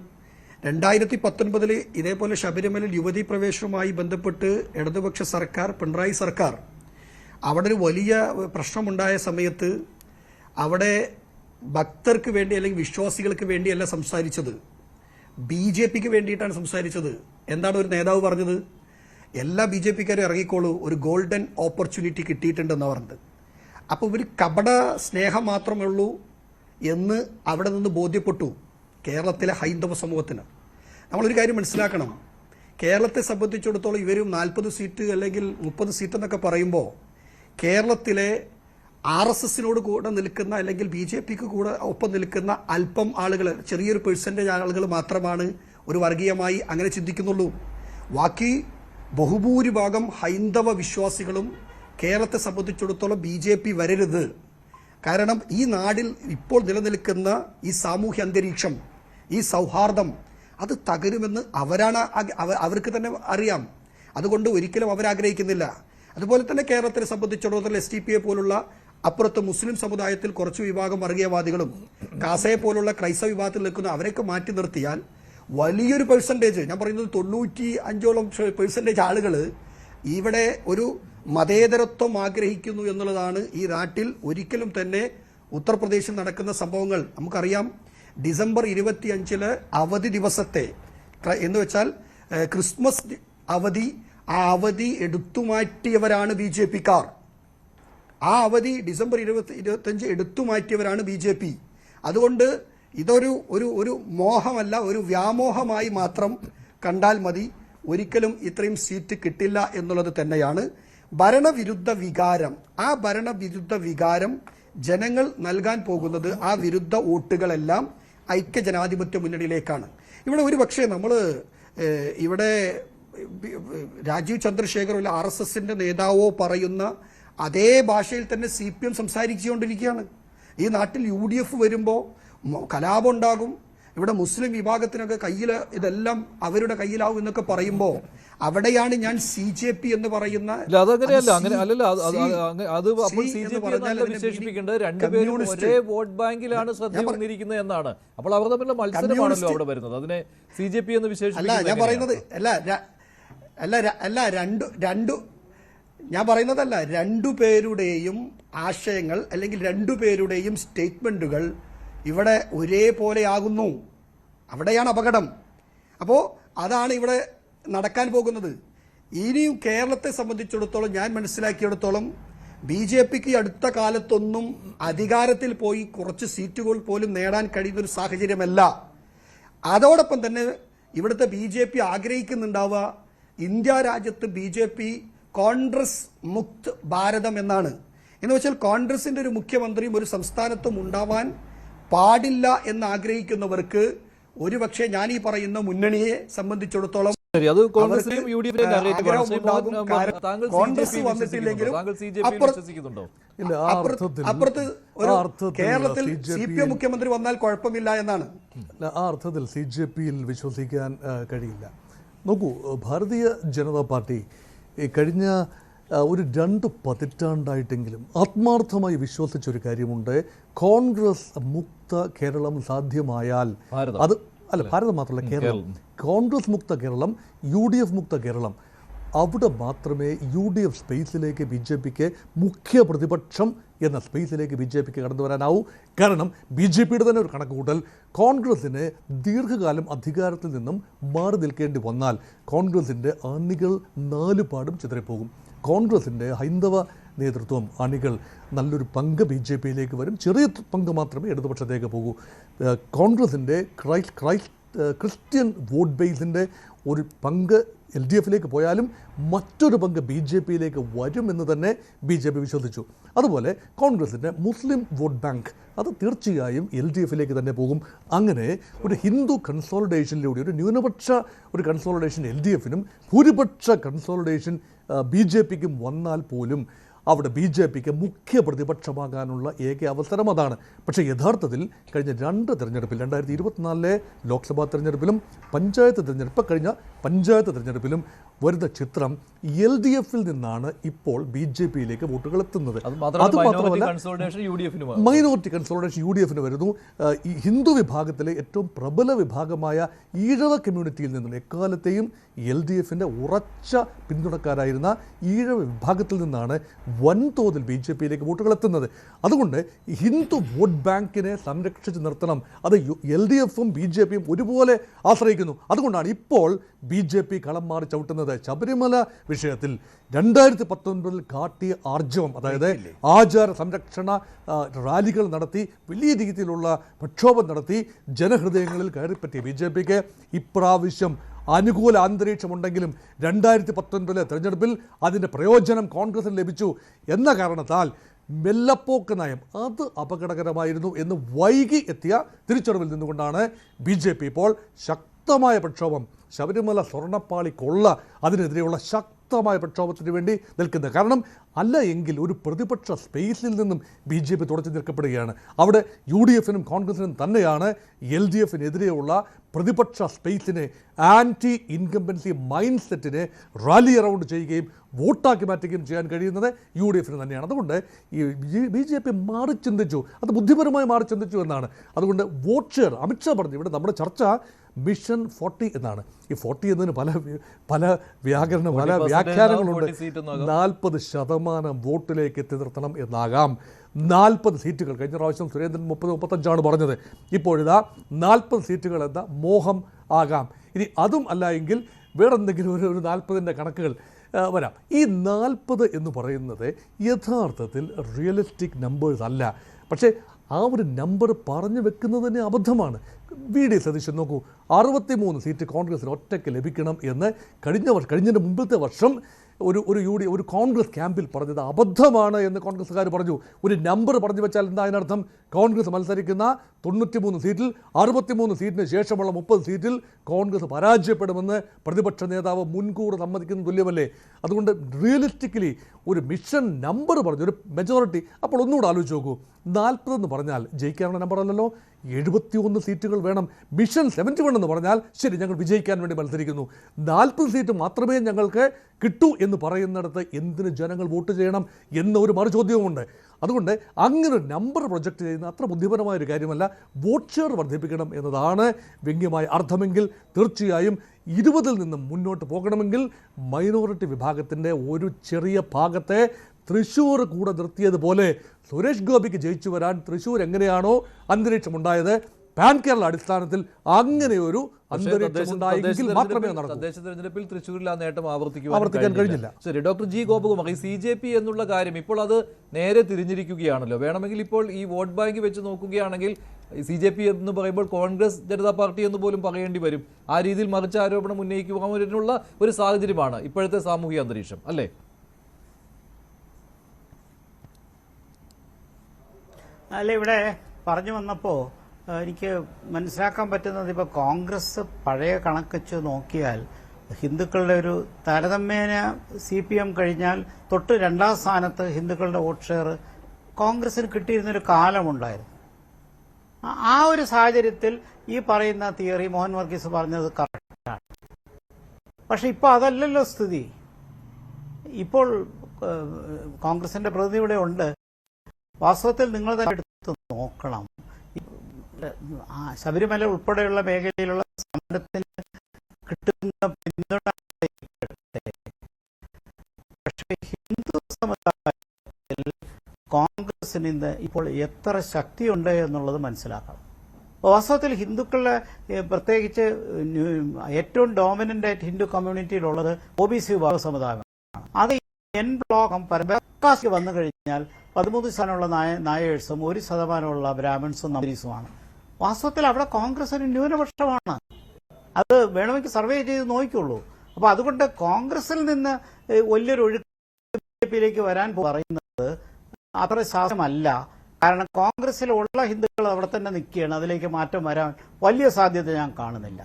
2019 ഇതേപോലെ ശബരിമല യുവതീ പ്രവേശനവുമായി ബന്ധപ്പെട്ട് ഇടതുപക്ഷ സർക്കാർ, പിണറായി സർക്കാർ, അവിടെ ഒരു വലിയ പ്രശ്നമുണ്ടായ സമയത്ത് അവിടെ ഭക്തർക്ക് വേണ്ടി അല്ലെങ്കിൽ വിശ്വാസികൾക്ക് വേണ്ടിയല്ല സംസാരിച്ചത്, BJPക്ക് വേണ്ടിയിട്ടാണ് സംസാരിച്ചത്. എന്താണ് ഒരു നേതാവ് പറഞ്ഞത്? എല്ലാ BJPക്കാരും ഇറങ്ങിക്കോളൂ, ഒരു ഗോൾഡൻ ഓപ്പർച്യൂണിറ്റി കിട്ടിയിട്ടുണ്ടെന്ന് പറഞ്ഞത്. അപ്പോൾ ഇവർ കപട സ്നേഹം മാത്രമേ ഉള്ളൂ എന്ന് അവിടെ നിന്ന് ബോധ്യപ്പെട്ടു കേരളത്തിലെ ഹൈന്ദവ സമൂഹത്തിന്. നമ്മളൊരു കാര്യം മനസ്സിലാക്കണം, കേരളത്തെ സംബന്ധിച്ചിടത്തോളം ഇവരും 40 സീറ്റ് അല്ലെങ്കിൽ 30 സീറ്റ് എന്നൊക്കെ പറയുമ്പോൾ കേരളത്തിലെ RSSനോട് കൂടെ നിൽക്കുന്ന അല്ലെങ്കിൽ BJPക്ക് കൂടെ ഒപ്പം നിൽക്കുന്ന അല്പം ആളുകൾ, ചെറിയൊരു പെർസെൻറ്റേജ് ആളുകൾ മാത്രമാണ് ഒരു വർഗീയമായി അങ്ങനെ ചിന്തിക്കുന്നുള്ളൂ. ബാക്കി ബഹുഭൂരിഭാഗം ഹൈന്ദവ വിശ്വാസികളും കേരളത്തെ സംബന്ധിച്ചിടത്തോളം BJP വരരുത്. കാരണം ഈ നാടിൽ ഇപ്പോൾ നിലനിൽക്കുന്ന ഈ സാമൂഹ്യ അന്തരീക്ഷം, ഈ സൗഹാർദ്ദം അത് തകരുമെന്ന് അവർക്ക് തന്നെ അറിയാം. അതുകൊണ്ട് ഒരിക്കലും അവരാഗ്രഹിക്കുന്നില്ല. അതുപോലെ തന്നെ കേരളത്തിനെ സംബന്ധിച്ചിടത്തോളം SDPയെ പോലുള്ള അപ്പുറത്ത് മുസ്ലിം സമുദായത്തിൽ കുറച്ച് വിഭാഗം വർഗീയവാദികളും കാസയെ പോലുള്ള ക്രൈസ്തവ വിഭാഗത്തിൽ നിൽക്കുന്ന അവരെയൊക്കെ മാറ്റി നിർത്തിയാൽ വലിയൊരു പെർസെൻറ്റേജ്, ഞാൻ പറയുന്നത് 95% ആളുകൾ ഇവിടെ ഒരു മതേതരത്വം ആഗ്രഹിക്കുന്നു എന്നുള്ളതാണ്. ഈ നാട്ടിൽ ഒരിക്കലും തന്നെ ഉത്തർപ്രദേശിൽ നടക്കുന്ന സംഭവങ്ങൾ നമുക്കറിയാം. ഡിസംബർ 25 അവധി ദിവസത്തെ എന്ന് വെച്ചാൽ ക്രിസ്മസ് അവധി, ആ അവധി എടുത്തുമാറ്റിയവരാണ് BJPക്കാർ. ആ അവധി ഡിസംബർ 25 എടുത്തുമാറ്റിയവരാണ് BJP. അതുകൊണ്ട് ഇതൊരു ഒരു മോഹമല്ല, ഒരു വ്യാമോഹമായി മാത്രം കണ്ടാൽ മതി. ഒരിക്കലും ഇത്രയും സീറ്റ് കിട്ടില്ല എന്നുള്ളത് തന്നെയാണ് ഭരണവിരുദ്ധ വികാരം. ആ ഭരണവിരുദ്ധ വികാരം ജനങ്ങൾ നൽകാൻ പോകുന്നത് ആ വിരുദ്ധ വോട്ടുകളെല്ലാം ഐക്യജനാധിപത്യ മുന്നണിയിലേക്കാണ്. ഇവിടെ ഒരു പക്ഷേ നമ്മൾ ഇവിടെ രാജീവ് ചന്ദ്രശേഖരോ അല്ല RSSന്റെ നേതാവോ പറയുന്ന അതേ ഭാഷയിൽ തന്നെ CPM സംസാരിച്ചുകൊണ്ടിരിക്കുകയാണ്. ഈ നാട്ടിൽ UDF വരുമ്പോൾ കലാപം ഉണ്ടാകും, ഇവിടെ മുസ്ലിം വിഭാഗത്തിനൊക്കെ കയ്യിൽ ഇതെല്ലാം അവരുടെ കയ്യിലാവും എന്നൊക്കെ പറയുമ്പോൾ അവിടെയാണ് ഞാൻ CJP എന്ന് പറയുന്ന അതങ്ങനെയല്ല, അങ്ങനെ അല്ലല്ല. അത് അപ്പോൾ CJP വിശേഷിപ്പിക്കേണ്ടത് രണ്ടുപേരും ഒരേ വോട്ട് ബാങ്കിലാണ് ശ്രദ്ധ വന്നിരിക്കുന്നത് എന്നാണ്. അപ്പോൾ അവർ തമ്മിലുള്ള മത്സരമാണല്ലോ അവിടെ വരുന്നത്. അതിനെ CJP എന്ന് വിശേഷിപ്പിക്കുന്നത് ഞാൻ പറയുന്നത് ഞാൻ പറയുന്നതല്ല, രണ്ടുപേരുടെയും ആശയങ്ങൾ അല്ലെങ്കിൽ രണ്ടുപേരുടെയും സ്റ്റേറ്റ്മെന്റുകൾ ഇവിടെ ഒരേപോലെയാകുന്നു. അവിടെയാണ് അപകടം. അപ്പോൾ അതാണ് ഇവിടെ നടക്കാൻ പോകുന്നത്. ഇനിയും കേരളത്തെ സംബന്ധിച്ചിടത്തോളം ഞാൻ മനസ്സിലാക്കിയിടത്തോളം BJPക്ക് അടുത്ത കാലത്തൊന്നും അധികാരത്തിൽ പോയി കുറച്ച് സീറ്റുകൾ പോലും നേടാൻ കഴിയുന്നൊരു സാഹചര്യമല്ല. അതോടൊപ്പം തന്നെ ഇവിടുത്തെ BJP ആഗ്രഹിക്കുന്നുണ്ടാവുക ഇന്ത്യ രാജ്യത്ത് BJP കോൺഗ്രസ് മുക്ത് ഭാരതം എന്നാണ്. എന്ന് വെച്ചാൽ കോൺഗ്രസിന്റെ ഒരു മുഖ്യമന്ത്രിയും ഒരു സംസ്ഥാനത്തും ഉണ്ടാവാൻ പാടില്ല എന്ന് ആഗ്രഹിക്കുന്നവർക്ക് ഒരുപക്ഷെ ഞാൻ ഈ പറയുന്ന മുന്നണിയെ സംബന്ധിച്ചിടത്തോളം കോൺഗ്രസ് വന്നിട്ടില്ലെങ്കിലും അപ്പുറത്ത് ഒരു കേരളത്തിൽ CPM മുഖ്യമന്ത്രി വന്നാൽ കുഴപ്പമില്ല എന്നാണ്. ആ അർത്ഥത്തിൽ CJPയിൽ വിശ്വസിക്കാൻ കഴിയില്ല. നോക്കൂ, ഭാരതീയ ജനതാ പാർട്ടി കഴിഞ്ഞ ഒരു 2 പതിറ്റാണ്ടായിട്ടെങ്കിലും ആത്മാർത്ഥമായി വിശ്വസിച്ചൊരു കാര്യമുണ്ട്. കോൺഗ്രസ് മുക്ത കേരളം സാധ്യമായാൽ അത് അല്ല, ഭാരതം മാത്രമല്ല കേരളം, കോൺഗ്രസ് മുക്ത കേരളം, UDF മുക്ത കേരളം, അവിടെ മാത്രമേ UDF സ്പേസിലേക്ക് BJPക്ക് മുഖ്യ പ്രതിപക്ഷം എന്ന സ്പേസിലേക്ക് BJPക്ക് കടന്നു വരാനാവൂ. കാരണം BJPയുടെ തന്നെ ഒരു കണക്കുകൂട്ടൽ, കോൺഗ്രസിന് ദീർഘകാലം അധികാരത്തിൽ നിന്നും മാറി നിൽക്കേണ്ടി വന്നാൽ കോൺഗ്രസിൻ്റെ അണികൾ 4 പാടും ചിതറിപ്പോകും. കോൺഗ്രസിൻ്റെ ഹൈന്ദവ നേതൃത്വം അണികൾ നല്ലൊരു പങ്ക് BJPയിലേക്ക് വരും, ചെറിയ പങ്ക് മാത്രമേ ഇടതുപക്ഷത്തേക്ക് പോകൂ. കോൺഗ്രസിൻ്റെ ക്രിസ്ത്യൻ വോട്ട് ബേസിൻ്റെ ഒരു പങ്ക് LDFിലേക്ക് പോയാലും മറ്റൊരു പങ്ക് BJPയിലേക്ക് വരുമെന്ന് തന്നെ BJP വിശ്വസിച്ചു. അതുപോലെ കോൺഗ്രസിൻ്റെ മുസ്ലിം വോട്ട് ബാങ്ക് അത് തീർച്ചയായും LDFിലേക്ക് തന്നെ പോകും. അങ്ങനെ ഒരു ഹിന്ദു കൺസോളിഡേഷനിലൂടെ ഒരു ന്യൂനപക്ഷ ഒരു കൺസോളിഡേഷൻ LDFിനും ഭൂരിപക്ഷ കൺസോളിഡേഷൻ BJPക്കും വന്നാൽ പോലും അവിടെ BJPക്ക് മുഖ്യ പ്രതിപക്ഷമാകാനുള്ള ഏക അവസരം അതാണ്. പക്ഷേ യഥാർത്ഥത്തിൽ കഴിഞ്ഞ 2 തെരഞ്ഞെടുപ്പിൽ 2024 ലോക്സഭാ തെരഞ്ഞെടുപ്പിലും കഴിഞ്ഞ പഞ്ചായത്ത് തെരഞ്ഞെടുപ്പിലും വരുന്ന ചിത്രം LDFിൽ നിന്നാണ് ഇപ്പോൾ BJPയിലേക്ക് വോട്ടുകൾ എത്തുന്നത്. അത് മാത്രമല്ല മൈനോറിറ്റി കൺസോളിഡേഷൻ UDFിന് വരുന്നു. ഈ ഹിന്ദു വിഭാഗത്തിലെ ഏറ്റവും പ്രബല വിഭാഗമായ ഈഴവ കമ്മ്യൂണിറ്റിയിൽ നിന്നും എക്കാലത്തെയും LDFിൻ്റെ ഉറച്ച പിന്തുണക്കാരായിരുന്ന ഈഴവ വിഭാഗത്തിൽ നിന്നാണ് വൻതോതിൽ BJPയിലേക്ക് വോട്ടുകൾ എത്തുന്നത്. അതുകൊണ്ട് ഹിന്ദു വോട്ട് ബാങ്കിനെ സംരക്ഷിച്ച് നിർത്തണം. അത് LDFും BJPയും ഒരുപോലെ ആശ്രയിക്കുന്നു. അതുകൊണ്ടാണ് ഇപ്പോൾ BJP കളം മാറി ചവിട്ടുന്നത്. ശബരിമല വിഷയത്തിൽ 2019 കാട്ടിയ ആർജവം, അതായത് ആചാര സംരക്ഷണ റാലികൾ നടത്തി വലിയ രീതിയിലുള്ള പ്രക്ഷോഭം നടത്തി ജനഹൃദയങ്ങളിൽ കയറിപ്പറ്റിയ BJPക്ക് ഇപ്രാവശ്യം അനുകൂല അന്തരീക്ഷമുണ്ടെങ്കിലും 2019 തെരഞ്ഞെടുപ്പിൽ അതിൻ്റെ പ്രയോജനം കോൺഗ്രസിന് ലഭിച്ചു എന്ന കാരണത്താൽ മെല്ലപ്പോക്ക് നയം അത് അപകടകരമായിരുന്നു എന്ന് വൈകി എത്തിയ തിരിച്ചറിവിൽ നിന്നുകൊണ്ടാണ് BJP ഇപ്പോൾ ശക്തമായ പ്രക്ഷോഭം, ശബരിമല സ്വർണ്ണപ്പാളി കൊള്ള അതിനെതിരെയുള്ള ശക്തമായ പ്രക്ഷോഭത്തിന് വേണ്ടി നിൽക്കുന്നത്. കാരണം അല്ല എങ്കിൽ ഒരു പ്രതിപക്ഷ സ്പേസിൽ നിന്നും BJP തുടച്ചു നിൽക്കപ്പെടുകയാണ്. അവിടെ UDFിനും കോൺഗ്രസിനും തന്നെയാണ് LDFിനെതിരെയുള്ള പ്രതിപക്ഷ സ്പേസിനെ, ആൻറ്റി ഇൻകംബൻസി മൈൻഡ് സെറ്റിനെ റാലി അറൗണ്ട് ചെയ്യുകയും വോട്ടാക്കി മാറ്റുകയും ചെയ്യാൻ കഴിയുന്നത് UDFിന് തന്നെയാണ്. അതുകൊണ്ട് ഈ BJP മാറി ചിന്തിച്ചു, അത് ബുദ്ധിപരമായി മാറി ചിന്തിച്ചു എന്നാണ്. അതുകൊണ്ട് വോട്ട് ഷെയർ അമിത്ഷാ പറഞ്ഞു, ഇവിടെ നമ്മുടെ ചർച്ച മിഷൻ 40 എന്നാണ്. ഈ 40 എന്നതിന് പല വ്യാഖ്യാനങ്ങളുണ്ട്. 40% വോട്ടിലേക്ക് എത്തി നിർത്തണം എന്നാകാം. 40 സീറ്റുകൾ, കഴിഞ്ഞ പ്രാവശ്യം സുരേന്ദ്രൻ 30-35 പറഞ്ഞത്, ഇപ്പോഴിതാ 40 സീറ്റുകൾ എന്ന മോഹം ആകാം. ഇനി അതും അല്ല എങ്കിൽ വേറെന്തെങ്കിലും ഒരു 40ൻ്റെ കണക്കുകൾ വരാം. ഈ 40 എന്ന് പറയുന്നത് യഥാർത്ഥത്തിൽ റിയലിസ്റ്റിക് നമ്പേഴ്സ് അല്ല. പക്ഷേ ആ ഒരു നമ്പർ പറഞ്ഞു വെക്കുന്നത് തന്നെ അബദ്ധമാണ്. VD സതീശൻ നോക്കൂ, 63 സീറ്റ് കോൺഗ്രസിന് ഒറ്റയ്ക്ക് ലഭിക്കണം എന്ന് കഴിഞ്ഞതിന് മുമ്പത്തെ വർഷം ഒരു കോൺഗ്രസ് ക്യാമ്പിൽ പറഞ്ഞത് അബദ്ധമാണ് എന്ന് കോൺഗ്രസ്സുകാർ പറഞ്ഞു. ഒരു നമ്പർ പറഞ്ഞു വെച്ചാൽ എന്താ അതിനർത്ഥം? കോൺഗ്രസ് മത്സരിക്കുന്ന 93 സീറ്റിൽ 63 സീറ്റിന് ശേഷമുള്ള 30 സീറ്റിൽ കോൺഗ്രസ് പരാജയപ്പെടുമെന്ന് പ്രതിപക്ഷ നേതാവ് മുൻകൂർ സമ്മതിക്കുന്ന തുല്യമല്ലേ? അതുകൊണ്ട് റിയലിസ്റ്റിക്കലി ഒരു മിഷൻ നമ്പർ പറഞ്ഞു, ഒരു മെജോറിറ്റി. അപ്പോൾ ഒന്നുകൂടെ ആലോചിച്ച് നോക്കൂ, 40 എന്ന് പറഞ്ഞാൽ ജയിക്കാനുള്ള നമ്പർ അല്ലല്ലോ, 71 സീറ്റുകൾ വേണം. മിഷൻ 71 എന്ന് പറഞ്ഞാൽ ശരി, ഞങ്ങൾ വിജയിക്കാൻ വേണ്ടി മത്സരിക്കുന്നു, 40 സീറ്റ് മാത്രമേ ഞങ്ങൾക്ക് കിട്ടൂ എന്ന് പറയുന്നിടത്ത് എന്തിന് ജനങ്ങൾ വോട്ട് ചെയ്യണം എന്ന ഒരു മറുചോദ്യവുമുണ്ട്. അതുകൊണ്ട് അങ്ങനെ ഒരു നമ്പർ പ്രൊജക്റ്റ് ചെയ്യുന്ന അത്ര ബുദ്ധിപരമായ ഒരു കാര്യമല്ല. വോട്ട് ഷെയർ വർദ്ധിപ്പിക്കണം എന്നതാണ് വ്യംഗ്യമായ അർത്ഥമെങ്കിൽ തീർച്ചയായും 20-ൽ നിന്നും മുന്നോട്ട് പോകണമെങ്കിൽ മൈനോറിറ്റി വിഭാഗത്തിൻ്റെ ഒരു ചെറിയ ഭാഗത്തെ തൃശ്ശൂർ കൂടെ നിർത്തിയതുപോലെ സുരേഷ് ഗോപിക്ക് ജയിച്ചു വരാൻ തൃശ്ശൂർ എങ്ങനെയാണോ അന്തരീക്ഷമുണ്ടായത്, പാൻ കേരള അടിസ്ഥാനത്തിൽ അങ്ങനെയൊരു അന്തരീക്ഷമുണ്ടായെങ്കിൽ മാത്രമേ നടക്കൂ. തദ്ദേശ തെരഞ്ഞെടുപ്പിൽ തൃശ്ശൂരിൽ ആ നേട്ടം ആവർത്തിക്കാൻ കഴിഞ്ഞില്ല. ശരി, ഡോക്ടർ ജി ഗോപകുമാർ, ഈ CJP എന്നുള്ള കാര്യം ഇപ്പോൾ അത് നേരെ തിരിഞ്ഞിരിക്കുകയാണല്ലോ. വേണമെങ്കിൽ ഇപ്പോൾ ഈ വോട്ട് ബാങ്ക് വെച്ച് നോക്കുകയാണെങ്കിൽ CJP എന്ന് പറയുമ്പോൾ കോൺഗ്രസ് ജനതാ പാർട്ടി എന്ന് പോലും പറയേണ്ടി വരും. ആ രീതിയിൽ മറിച്ച് ആരോപണം ഉന്നയിക്കുവാനുള്ള ഒരു സാഹചര്യമാണ് ഇപ്പോഴത്തെ സാമൂഹിക അന്തരീക്ഷം, അല്ലേ? അല്ല, ഇവിടെ പറഞ്ഞു വന്നപ്പോൾ എനിക്ക് മനസ്സിലാക്കാൻ പറ്റുന്നത്, ഇപ്പോൾ കോൺഗ്രസ് പഴയ കണക്ക് നോക്കിയാൽ ഹിന്ദുക്കളുടെ ഒരു താരതമ്യേന CPM കഴിഞ്ഞാൽ തൊട്ട് 2ാം സ്ഥാനത്ത് ഹിന്ദുക്കളുടെ വോട്ട് ഷെയർ കോൺഗ്രസിന് കിട്ടിയിരുന്നൊരു കാലമുണ്ടായിരുന്നു. ആ ഒരു സാഹചര്യത്തിൽ ഈ പറയുന്ന തിയറി മോഹൻ വർഗീസ് പറഞ്ഞത് കറക്റ്റാണ്. പക്ഷെ ഇപ്പോൾ അതല്ലല്ലോ സ്ഥിതി. ഇപ്പോൾ കോൺഗ്രസിന്റെ പ്രതിനിധി ഇവിടെ ഉണ്ട്. വാസ്തവത്തിൽ നിങ്ങൾ തന്നെ എടുത്ത് നോക്കണം, ശബരിമല ഉൾപ്പെടെയുള്ള മേഖലയിലുള്ള സമരത്തിന് കിട്ടുന്ന പിന്തുണ, പക്ഷേ ഹിന്ദു സമുദായത്തിൽ കോൺഗ്രസിന് ഇന്ന് ഇപ്പോൾ എത്ര ശക്തിയുണ്ട് എന്നുള്ളത് മനസ്സിലാക്കണം. വാസ്തവത്തിൽ ഹിന്ദുക്കളുടെ പ്രത്യേകിച്ച് ഏറ്റവും ഡോമിനന്റ് ആയിട്ട് ഹിന്ദു കമ്മ്യൂണിറ്റിയിലുള്ളത് OBC വിഭാഗ സമുദായമാണ്. അത് എൻ ബ്ലോക്കും പരമ്പരാഗത വന്നു കഴിഞ്ഞാൽ 13% നായേഴ്സും 1% ബ്രാഹ്മിൺസും നമ്പീസുമാണ്. വാസ്തവത്തിൽ അവിടെ കോൺഗ്രസിന് ന്യൂനപക്ഷമാണ്. അത് വേണമെങ്കിൽ സർവേ ചെയ്ത് നോക്കിയുള്ളൂ. അപ്പൊ അതുകൊണ്ട് കോൺഗ്രസിൽ നിന്ന് വലിയൊരു ഒഴുക്ക് BJPയിലേക്ക് വരാൻ പറയുന്നത് അത്ര സാധ്യമല്ല. കാരണം കോൺഗ്രസിലുള്ള ഹിന്ദുക്കൾ അവിടെ തന്നെ നിൽക്കുകയാണ്. അതിലേക്ക് മാറ്റം വരാൻ വലിയ സാധ്യത ഞാൻ കാണുന്നില്ല.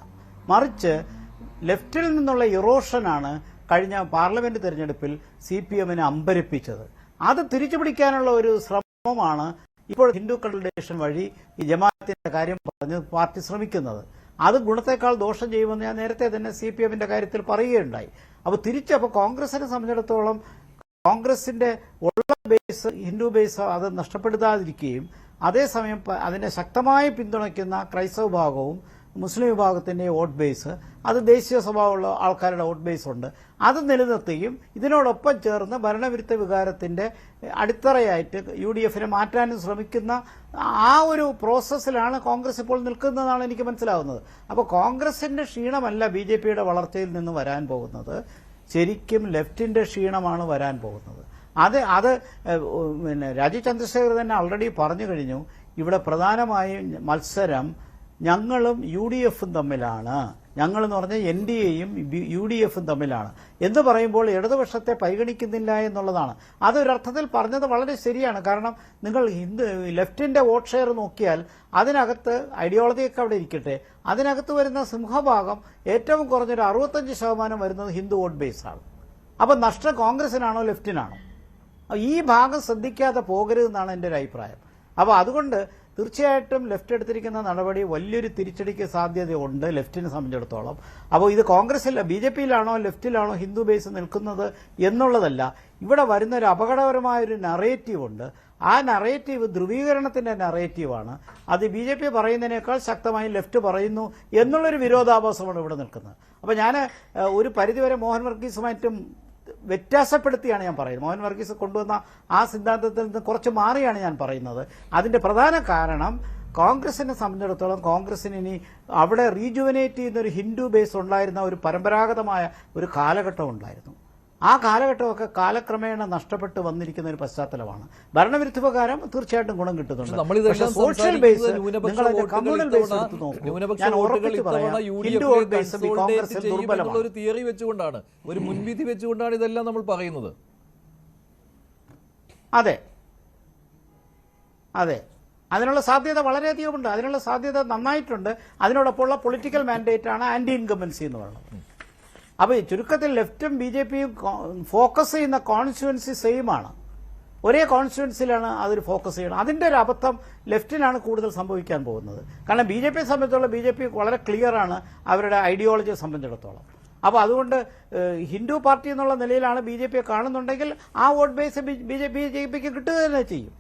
മറിച്ച് ലെഫ്റ്റിൽ നിന്നുള്ള ഇറോഷനാണ് കഴിഞ്ഞ പാർലമെന്റ് തെരഞ്ഞെടുപ്പിൽ CPMനെ അമ്പരിപ്പിച്ചത്. അത് തിരിച്ചുപിടിക്കാനുള്ള ഒരു ശ്രമമാണ് ഇപ്പോൾ ഹിന്ദുക്കളുടെ വഴി ഈ ജമാഅത്തിന്റെ കാര്യം പറഞ്ഞ് പാർട്ടി ശ്രമിക്കുന്നത്. അത് ഗുണത്തെക്കാൾ ദോഷം ചെയ്യുമെന്ന് ഞാൻ നേരത്തെ തന്നെ CPMന്റെ കാര്യത്തിൽ പറയുകയുണ്ടായി. അപ്പോൾ തിരിച്ചപ്പോൾ കോൺഗ്രസിനെ സംബന്ധിച്ചിടത്തോളം കോൺഗ്രസിന്റെ ഉള്ള ബേസ്, ഹിന്ദു ബേസ് അത് നഷ്ടപ്പെടുത്താതിരിക്കുകയും അതേസമയം അതിനെ ശക്തമായി പിന്തുണയ്ക്കുന്ന ക്രൈസ്തവ വിഭാഗവും മുസ്ലിം വിഭാഗത്തിന്റെ വോട്ട് ബേസ്, അത് ദേശീയ സ്വഭാവമുള്ള ആൾക്കാരുടെ വോട്ട് ബേസ് ഉണ്ട്, അത് നിലനിർത്തുകയും ഇതിനോടൊപ്പം ചേർന്ന് ഭരണവിരുദ്ധ വികാരത്തിന്റെ അടിത്തറയായിട്ട് UDFനെ മാറ്റാനും ശ്രമിക്കുന്ന ആ ഒരു പ്രോസസ്സിലാണ് കോൺഗ്രസ് ഇപ്പോൾ നിൽക്കുന്നതെന്നാണ് എനിക്ക് മനസ്സിലാവുന്നത്. അപ്പോൾ കോൺഗ്രസിന്റെ ക്ഷീണമല്ല BJPയുടെ വളർച്ചയിൽ നിന്ന് വരാൻ പോകുന്നത്, ശരിക്കും ലെഫ്റ്റിന്റെ ക്ഷീണമാണ് വരാൻ പോകുന്നത്. അത് പിന്നെ രാജീവ് ചന്ദ്രശേഖർ തന്നെ ഓൾറെഡി പറഞ്ഞു കഴിഞ്ഞു. ഇവിടെ പ്രധാനമായും മത്സരം ഞങ്ങളും UDFും തമ്മിലാണ്. ഞങ്ങളെന്ന് പറഞ്ഞാൽ NDAയും UDFും തമ്മിലാണ് എന്ന് പറയുമ്പോൾ ഇടതുപക്ഷത്തെ പരിഗണിക്കുന്നില്ല എന്നുള്ളതാണ്. അതൊരർത്ഥത്തിൽ പറഞ്ഞത് വളരെ ശരിയാണ്. കാരണം നിങ്ങൾ ലെഫ്റ്റിന്റെ വോട്ട് ഷെയർ നോക്കിയാൽ അതിനകത്ത് ഐഡിയോളജിയൊക്കെ അവിടെ ഇരിക്കട്ടെ, അതിനകത്ത് വരുന്ന സിംഹഭാഗം ഏറ്റവും കുറഞ്ഞൊരു 65% വരുന്നത് ഹിന്ദു വോട്ട് ബേസാണ്. അപ്പം നഷ്ടം കോൺഗ്രസിനാണോ ലെഫ്റ്റിനാണോ? ഈ ഭാഗം ശ്രദ്ധിക്കാതെ പോകരുതെന്നാണ് എൻ്റെ ഒരു അഭിപ്രായം. അപ്പോൾ അതുകൊണ്ട് തീർച്ചയായിട്ടും ലെഫ്റ്റ് എടുത്തിരിക്കുന്ന നടപടി വലിയൊരു തിരിച്ചടിക്ക് സാധ്യതയുണ്ട് ലെഫ്റ്റിനെ സംബന്ധിച്ചിടത്തോളം. അപ്പോൾ ഇത് കോൺഗ്രസിൽ BJPയിലാണോ ലെഫ്റ്റിലാണോ ഹിന്ദു ബേസ് നിൽക്കുന്നത് എന്നുള്ളതല്ല. ഇവിടെ വരുന്ന ഒരു അപകടകരമായൊരു നറേറ്റീവ് ഉണ്ട്. ആ നറേറ്റീവ് ധ്രുവീകരണത്തിന്റെ നറേറ്റീവാണ്. അത് BJP പറയുന്നതിനേക്കാൾ ശക്തമായി ലെഫ്റ്റ് പറയുന്നു എന്നുള്ളൊരു വിരോധാഭാസമാണ് ഇവിടെ നിൽക്കുന്നത്. അപ്പോൾ ഞാൻ ഒരു പരിധിവരെ മോഹൻ വർഗീസുമായിട്ടും വ്യത്യാസപ്പെടുത്തിയാണ് ഞാൻ പറയുന്നത്. മോഹൻ വർഗീസ് കൊണ്ടുവന്ന ആ സിദ്ധാന്തത്തിൽ നിന്ന് കുറച്ച് മാറിയാണ് ഞാൻ പറയുന്നത്. അതിന്റെ പ്രധാന കാരണം കോൺഗ്രസിനെ സംബന്ധിച്ചിടത്തോളം കോൺഗ്രസിന് ഇനി അവിടെ റീജുവനേറ്റ് ചെയ്യുന്ന ഒരു ഹിന്ദു ബേസ് ഉണ്ടായിരുന്ന ഒരു പരമ്പരാഗതമായ ഒരു കാലഘട്ടം ഉണ്ടായിരുന്നു. ആ കാലഘട്ടമൊക്കെ കാലക്രമേണ നഷ്ടപ്പെട്ട് വന്നിരിക്കുന്ന ഒരു പശ്ചാത്തലമാണ്. ഭരണവിരുദ്ധ പ്രകാരം തീർച്ചയായിട്ടും ഗുണം കിട്ടുന്നുണ്ട്. പക്ഷേ സോഷ്യൽ ബേസ് നിങ്ങളതിന്റെ കമ്മ്യൂണൽ ബേസ് എടുത്ത് നോക്കൂ. ഞാൻ ഉറപ്പിച്ച് പറയാം, ഹിന്ദു വോട്ട് ബേസ് കോൺഗ്രസിൽ ദുർബലമാണ്. ഒരു തിയറി വെച്ചുകൊണ്ടാണ്, ഒരു മുൻവിധി വെച്ചുകൊണ്ടാണ് ഇതെല്ലാം നമ്മൾ പറയുന്നത്. അതെ, അതിനുള്ള സാധ്യത വളരെയധികമുണ്ട്. അതിനുള്ള സാധ്യത നന്നായിട്ടുണ്ട്. അതിനോടൊപ്പമുള്ള പൊളിറ്റിക്കൽ മാൻഡേറ്റാണ് ആന്റി ഇൻകംബൻസി എന്ന് പറയുന്നത്. അപ്പോൾ ഈ ചുരുക്കത്തിൽ ലെഫ്റ്റും BJPയും ഫോക്കസ് ചെയ്യുന്ന കോൺസ്റ്റിറ്റ്യുവൻസി സെയിം ആണ്. ഒരേ കോൺസ്റ്റിറ്റ്യുവൻസിയിലാണ് അതൊരു ഫോക്കസ് ചെയ്യണം. അതിൻ്റെ ഒരു അബദ്ധം ലെഫ്റ്റിനാണ് കൂടുതൽ സംഭവിക്കാൻ പോകുന്നത്. കാരണം BJPയെ സംബന്ധിച്ചിടത്തോളം BJP വളരെ ക്ലിയർ ആണ് അവരുടെ ഐഡിയോളജിയെ സംബന്ധിച്ചിടത്തോളം. അപ്പോൾ അതുകൊണ്ട് ഹിന്ദു പാർട്ടി എന്നുള്ള നിലയിലാണ് BJPയെ കാണുന്നുണ്ടെങ്കിൽ ആ വോട്ട് ബേസ് BJPക്ക് കിട്ടുക തന്നെ ചെയ്യും.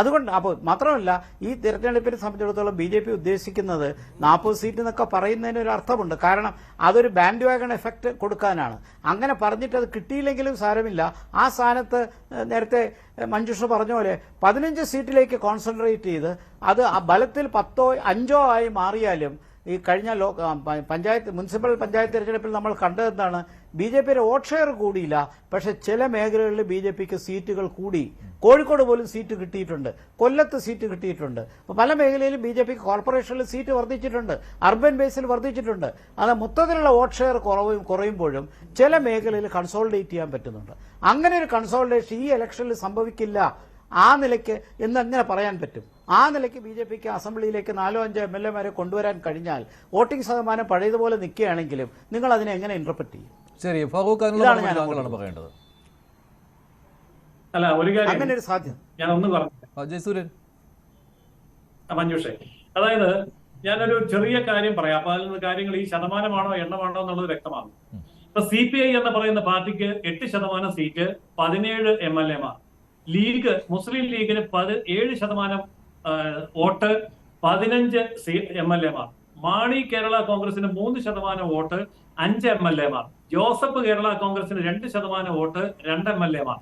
അതുകൊണ്ട് അപ്പോൾ മാത്രമല്ല, ഈ തിരഞ്ഞെടുപ്പിനെ സംബന്ധിച്ചിടത്തോളം BJP ഉദ്ദേശിക്കുന്നത് 40 സീറ്റ് എന്നൊക്കെ പറയുന്നതിന് ഒരു അർത്ഥമുണ്ട്. കാരണം അതൊരു ബാൻഡ് വാഗൺ എഫക്റ്റ് കൊടുക്കാനാണ്. അങ്ങനെ പറഞ്ഞിട്ട് അത് കിട്ടിയില്ലെങ്കിലും സാരമില്ല. ആ സ്ഥാനത്ത് നേരത്തെ മഞ്ജുഷ പറഞ്ഞ പോലെ 15 സീറ്റിലേക്ക് കോൺസെൻട്രേറ്റ് ചെയ്ത് അത് ആ ബലത്തിൽ 10ഓ 5ഓ ആയി മാറിയാലും ഈ കഴിഞ്ഞ മുനിസിപ്പൽ പഞ്ചായത്ത് തിരഞ്ഞെടുപ്പിൽ നമ്മൾ കണ്ടതെന്താണ്? BJPയുടെ വോട്ട് ഷെയർ കൂടിയില്ല, പക്ഷെ ചില മേഖലകളിൽ BJPക്ക് സീറ്റുകൾ കൂടി. കോഴിക്കോട് പോലും സീറ്റ് കിട്ടിയിട്ടുണ്ട്, കൊല്ലത്ത് സീറ്റ് കിട്ടിയിട്ടുണ്ട്. അപ്പോൾ പല മേഖലയിലും BJPക്ക് കോർപ്പറേഷനിൽ സീറ്റ് വർദ്ധിച്ചിട്ടുണ്ട്, അർബൻ ബേസിൽ വർദ്ധിച്ചിട്ടുണ്ട്. അത് മൊത്തത്തിലുള്ള വോട്ട് ഷെയർ കുറയുമ്പോഴും ചില മേഖലയിൽ കൺസോളിഡേറ്റ് ചെയ്യാൻ പറ്റുന്നുണ്ട്. അങ്ങനെ ഒരു കൺസോളിഡേഷൻ ഈ ഇലക്ഷനിൽ സംഭവിക്കില്ല ആ നിലയ്ക്ക് എന്നെങ്ങനെ പറയാൻ പറ്റും? ആ നിലയ്ക്ക് BJPക്ക് അസംബ്ലിയിലേക്ക് 4-5 MLA-മാരെ കൊണ്ടുവരാൻ കഴിഞ്ഞാൽ വോട്ടിംഗ് ശതമാനം പഴയതുപോലെ നിൽക്കുകയാണെങ്കിലും നിങ്ങൾ അതിനെ എങ്ങനെ ഇന്റർപ്രറ്റ് ചെയ്യും? ശരി, ഫറൂഖ്, താങ്കളാണ് പറയേണ്ടത്. അല്ല, ഒരു കാര്യം അങ്ങനെ ഒരു സാധ്യത ഞാൻ ഒന്ന് പറഞ്ഞു ജയസൂര്യൻ, മഞ്ജുഷേ. അതായത് ഞാനൊരു ചെറിയ കാര്യം പറയാം. അപ്പൊ അതിൽ നിന്ന് കാര്യങ്ങൾ ഈ ശതമാനമാണോ എണ്ണമാണോ എന്നുള്ളത് വ്യക്തമാകും. ഇപ്പൊ CPI എന്ന് പറയുന്ന പാർട്ടിക്ക് 8% സീറ്റ്, 17 MLA-മാർ. ലീഗ്, മുസ്ലിം ലീഗിന് 7% വോട്ട്, 15 MLA-മാർ. മാണി കേരള കോൺഗ്രസിന് 3% വോട്ട്, 5 MLA-മാർ. ജോസഫ് കേരള കോൺഗ്രസിന് 2% വോട്ട്, 2 MLA-മാർ.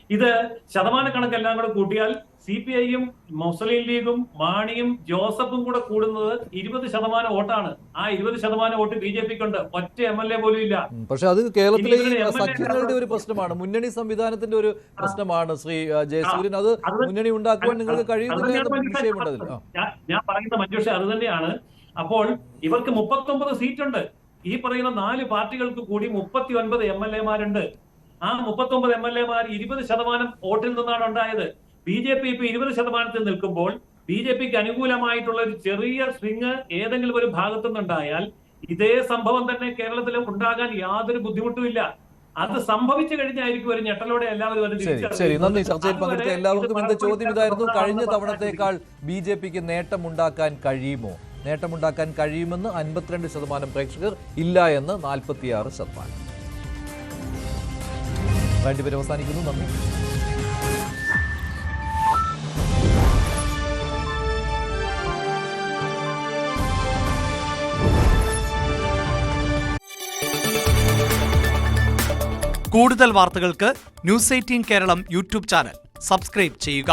ഇത് ശതമാന കണക്കെല്ലാം കൂടെ കൂട്ടിയാൽ CPIയും മുസ്ലിം ലീഗും മാണിയും ജോസഫും കൂടെ കൂടുന്നത് 20% വോട്ടാണ്. ആ 20% വോട്ട് BJPക്കുണ്ട്, ഒറ്റ MLA പോലും ഇല്ല. പക്ഷെ അത് കേരളത്തിലെ സഖ്യങ്ങളുടെ ഒരു പ്രശ്നമാണ്, മുന്നണി സംവിധാനത്തിന്റെ ഒരു പ്രശ്നമാണ്. ശ്രീ ജയസൂര്യൻ, അത് മുന്നണി ഉണ്ടാക്കുവാൻ നിങ്ങൾക്ക് കഴിയുന്നില്ല എന്ന വിഷയമുണ്ട് അതിൽ. ഞാൻ പറയുന്ന മഞ്ജുഷ അത് തന്നെയാണ്. അപ്പോൾ ഇവർക്ക് 39 സീറ്റുണ്ട്. ഈ പറയുന്ന 4 പാർട്ടികൾക്ക് കൂടി 39 MLA-മാരുണ്ട്. ആ 39 MLA-മാർ 20% വോട്ടിൽ നിന്നാണ് ഉണ്ടായത്. BJP ഇപ്പൊ 20% നിൽക്കുമ്പോൾ BJPക്ക് അനുകൂലമായിട്ടുള്ള ഒരു ചെറിയ സ്വിങ് ഏതെങ്കിലും ഒരു ഭാഗത്തു നിന്നുണ്ടായാൽ ഇതേ സംഭവം തന്നെ കേരളത്തിൽ ഉണ്ടാകാൻ യാതൊരു ബുദ്ധിമുട്ടുമില്ല. അത് സംഭവിച്ചു കഴിഞ്ഞായിരിക്കും ഒരു ഞെട്ടലോടെ എല്ലാവരും. ശരി, നന്ദി. ചർച്ചയിൽ പങ്കെടുത്ത എല്ലാവർക്കും എന്റെ ചോദ്യം ഇതായിരുന്നു: കഴിഞ്ഞ തവണത്തേക്കാൾ BJPക്ക് നേട്ടമുണ്ടാക്കാൻ കഴിയുമോ? നേട്ടമുണ്ടാക്കാൻ കഴിയുമെന്ന് 52% പ്രേക്ഷകർ, ഇല്ല എന്ന് 46%. രണ്ടുപേരും അവസാനിക്കുന്നു. നന്ദി. കൂടുതൽ വാർത്തകൾക്ക് News 18 Keralam YouTube channel subscribe ചെയ്യുക.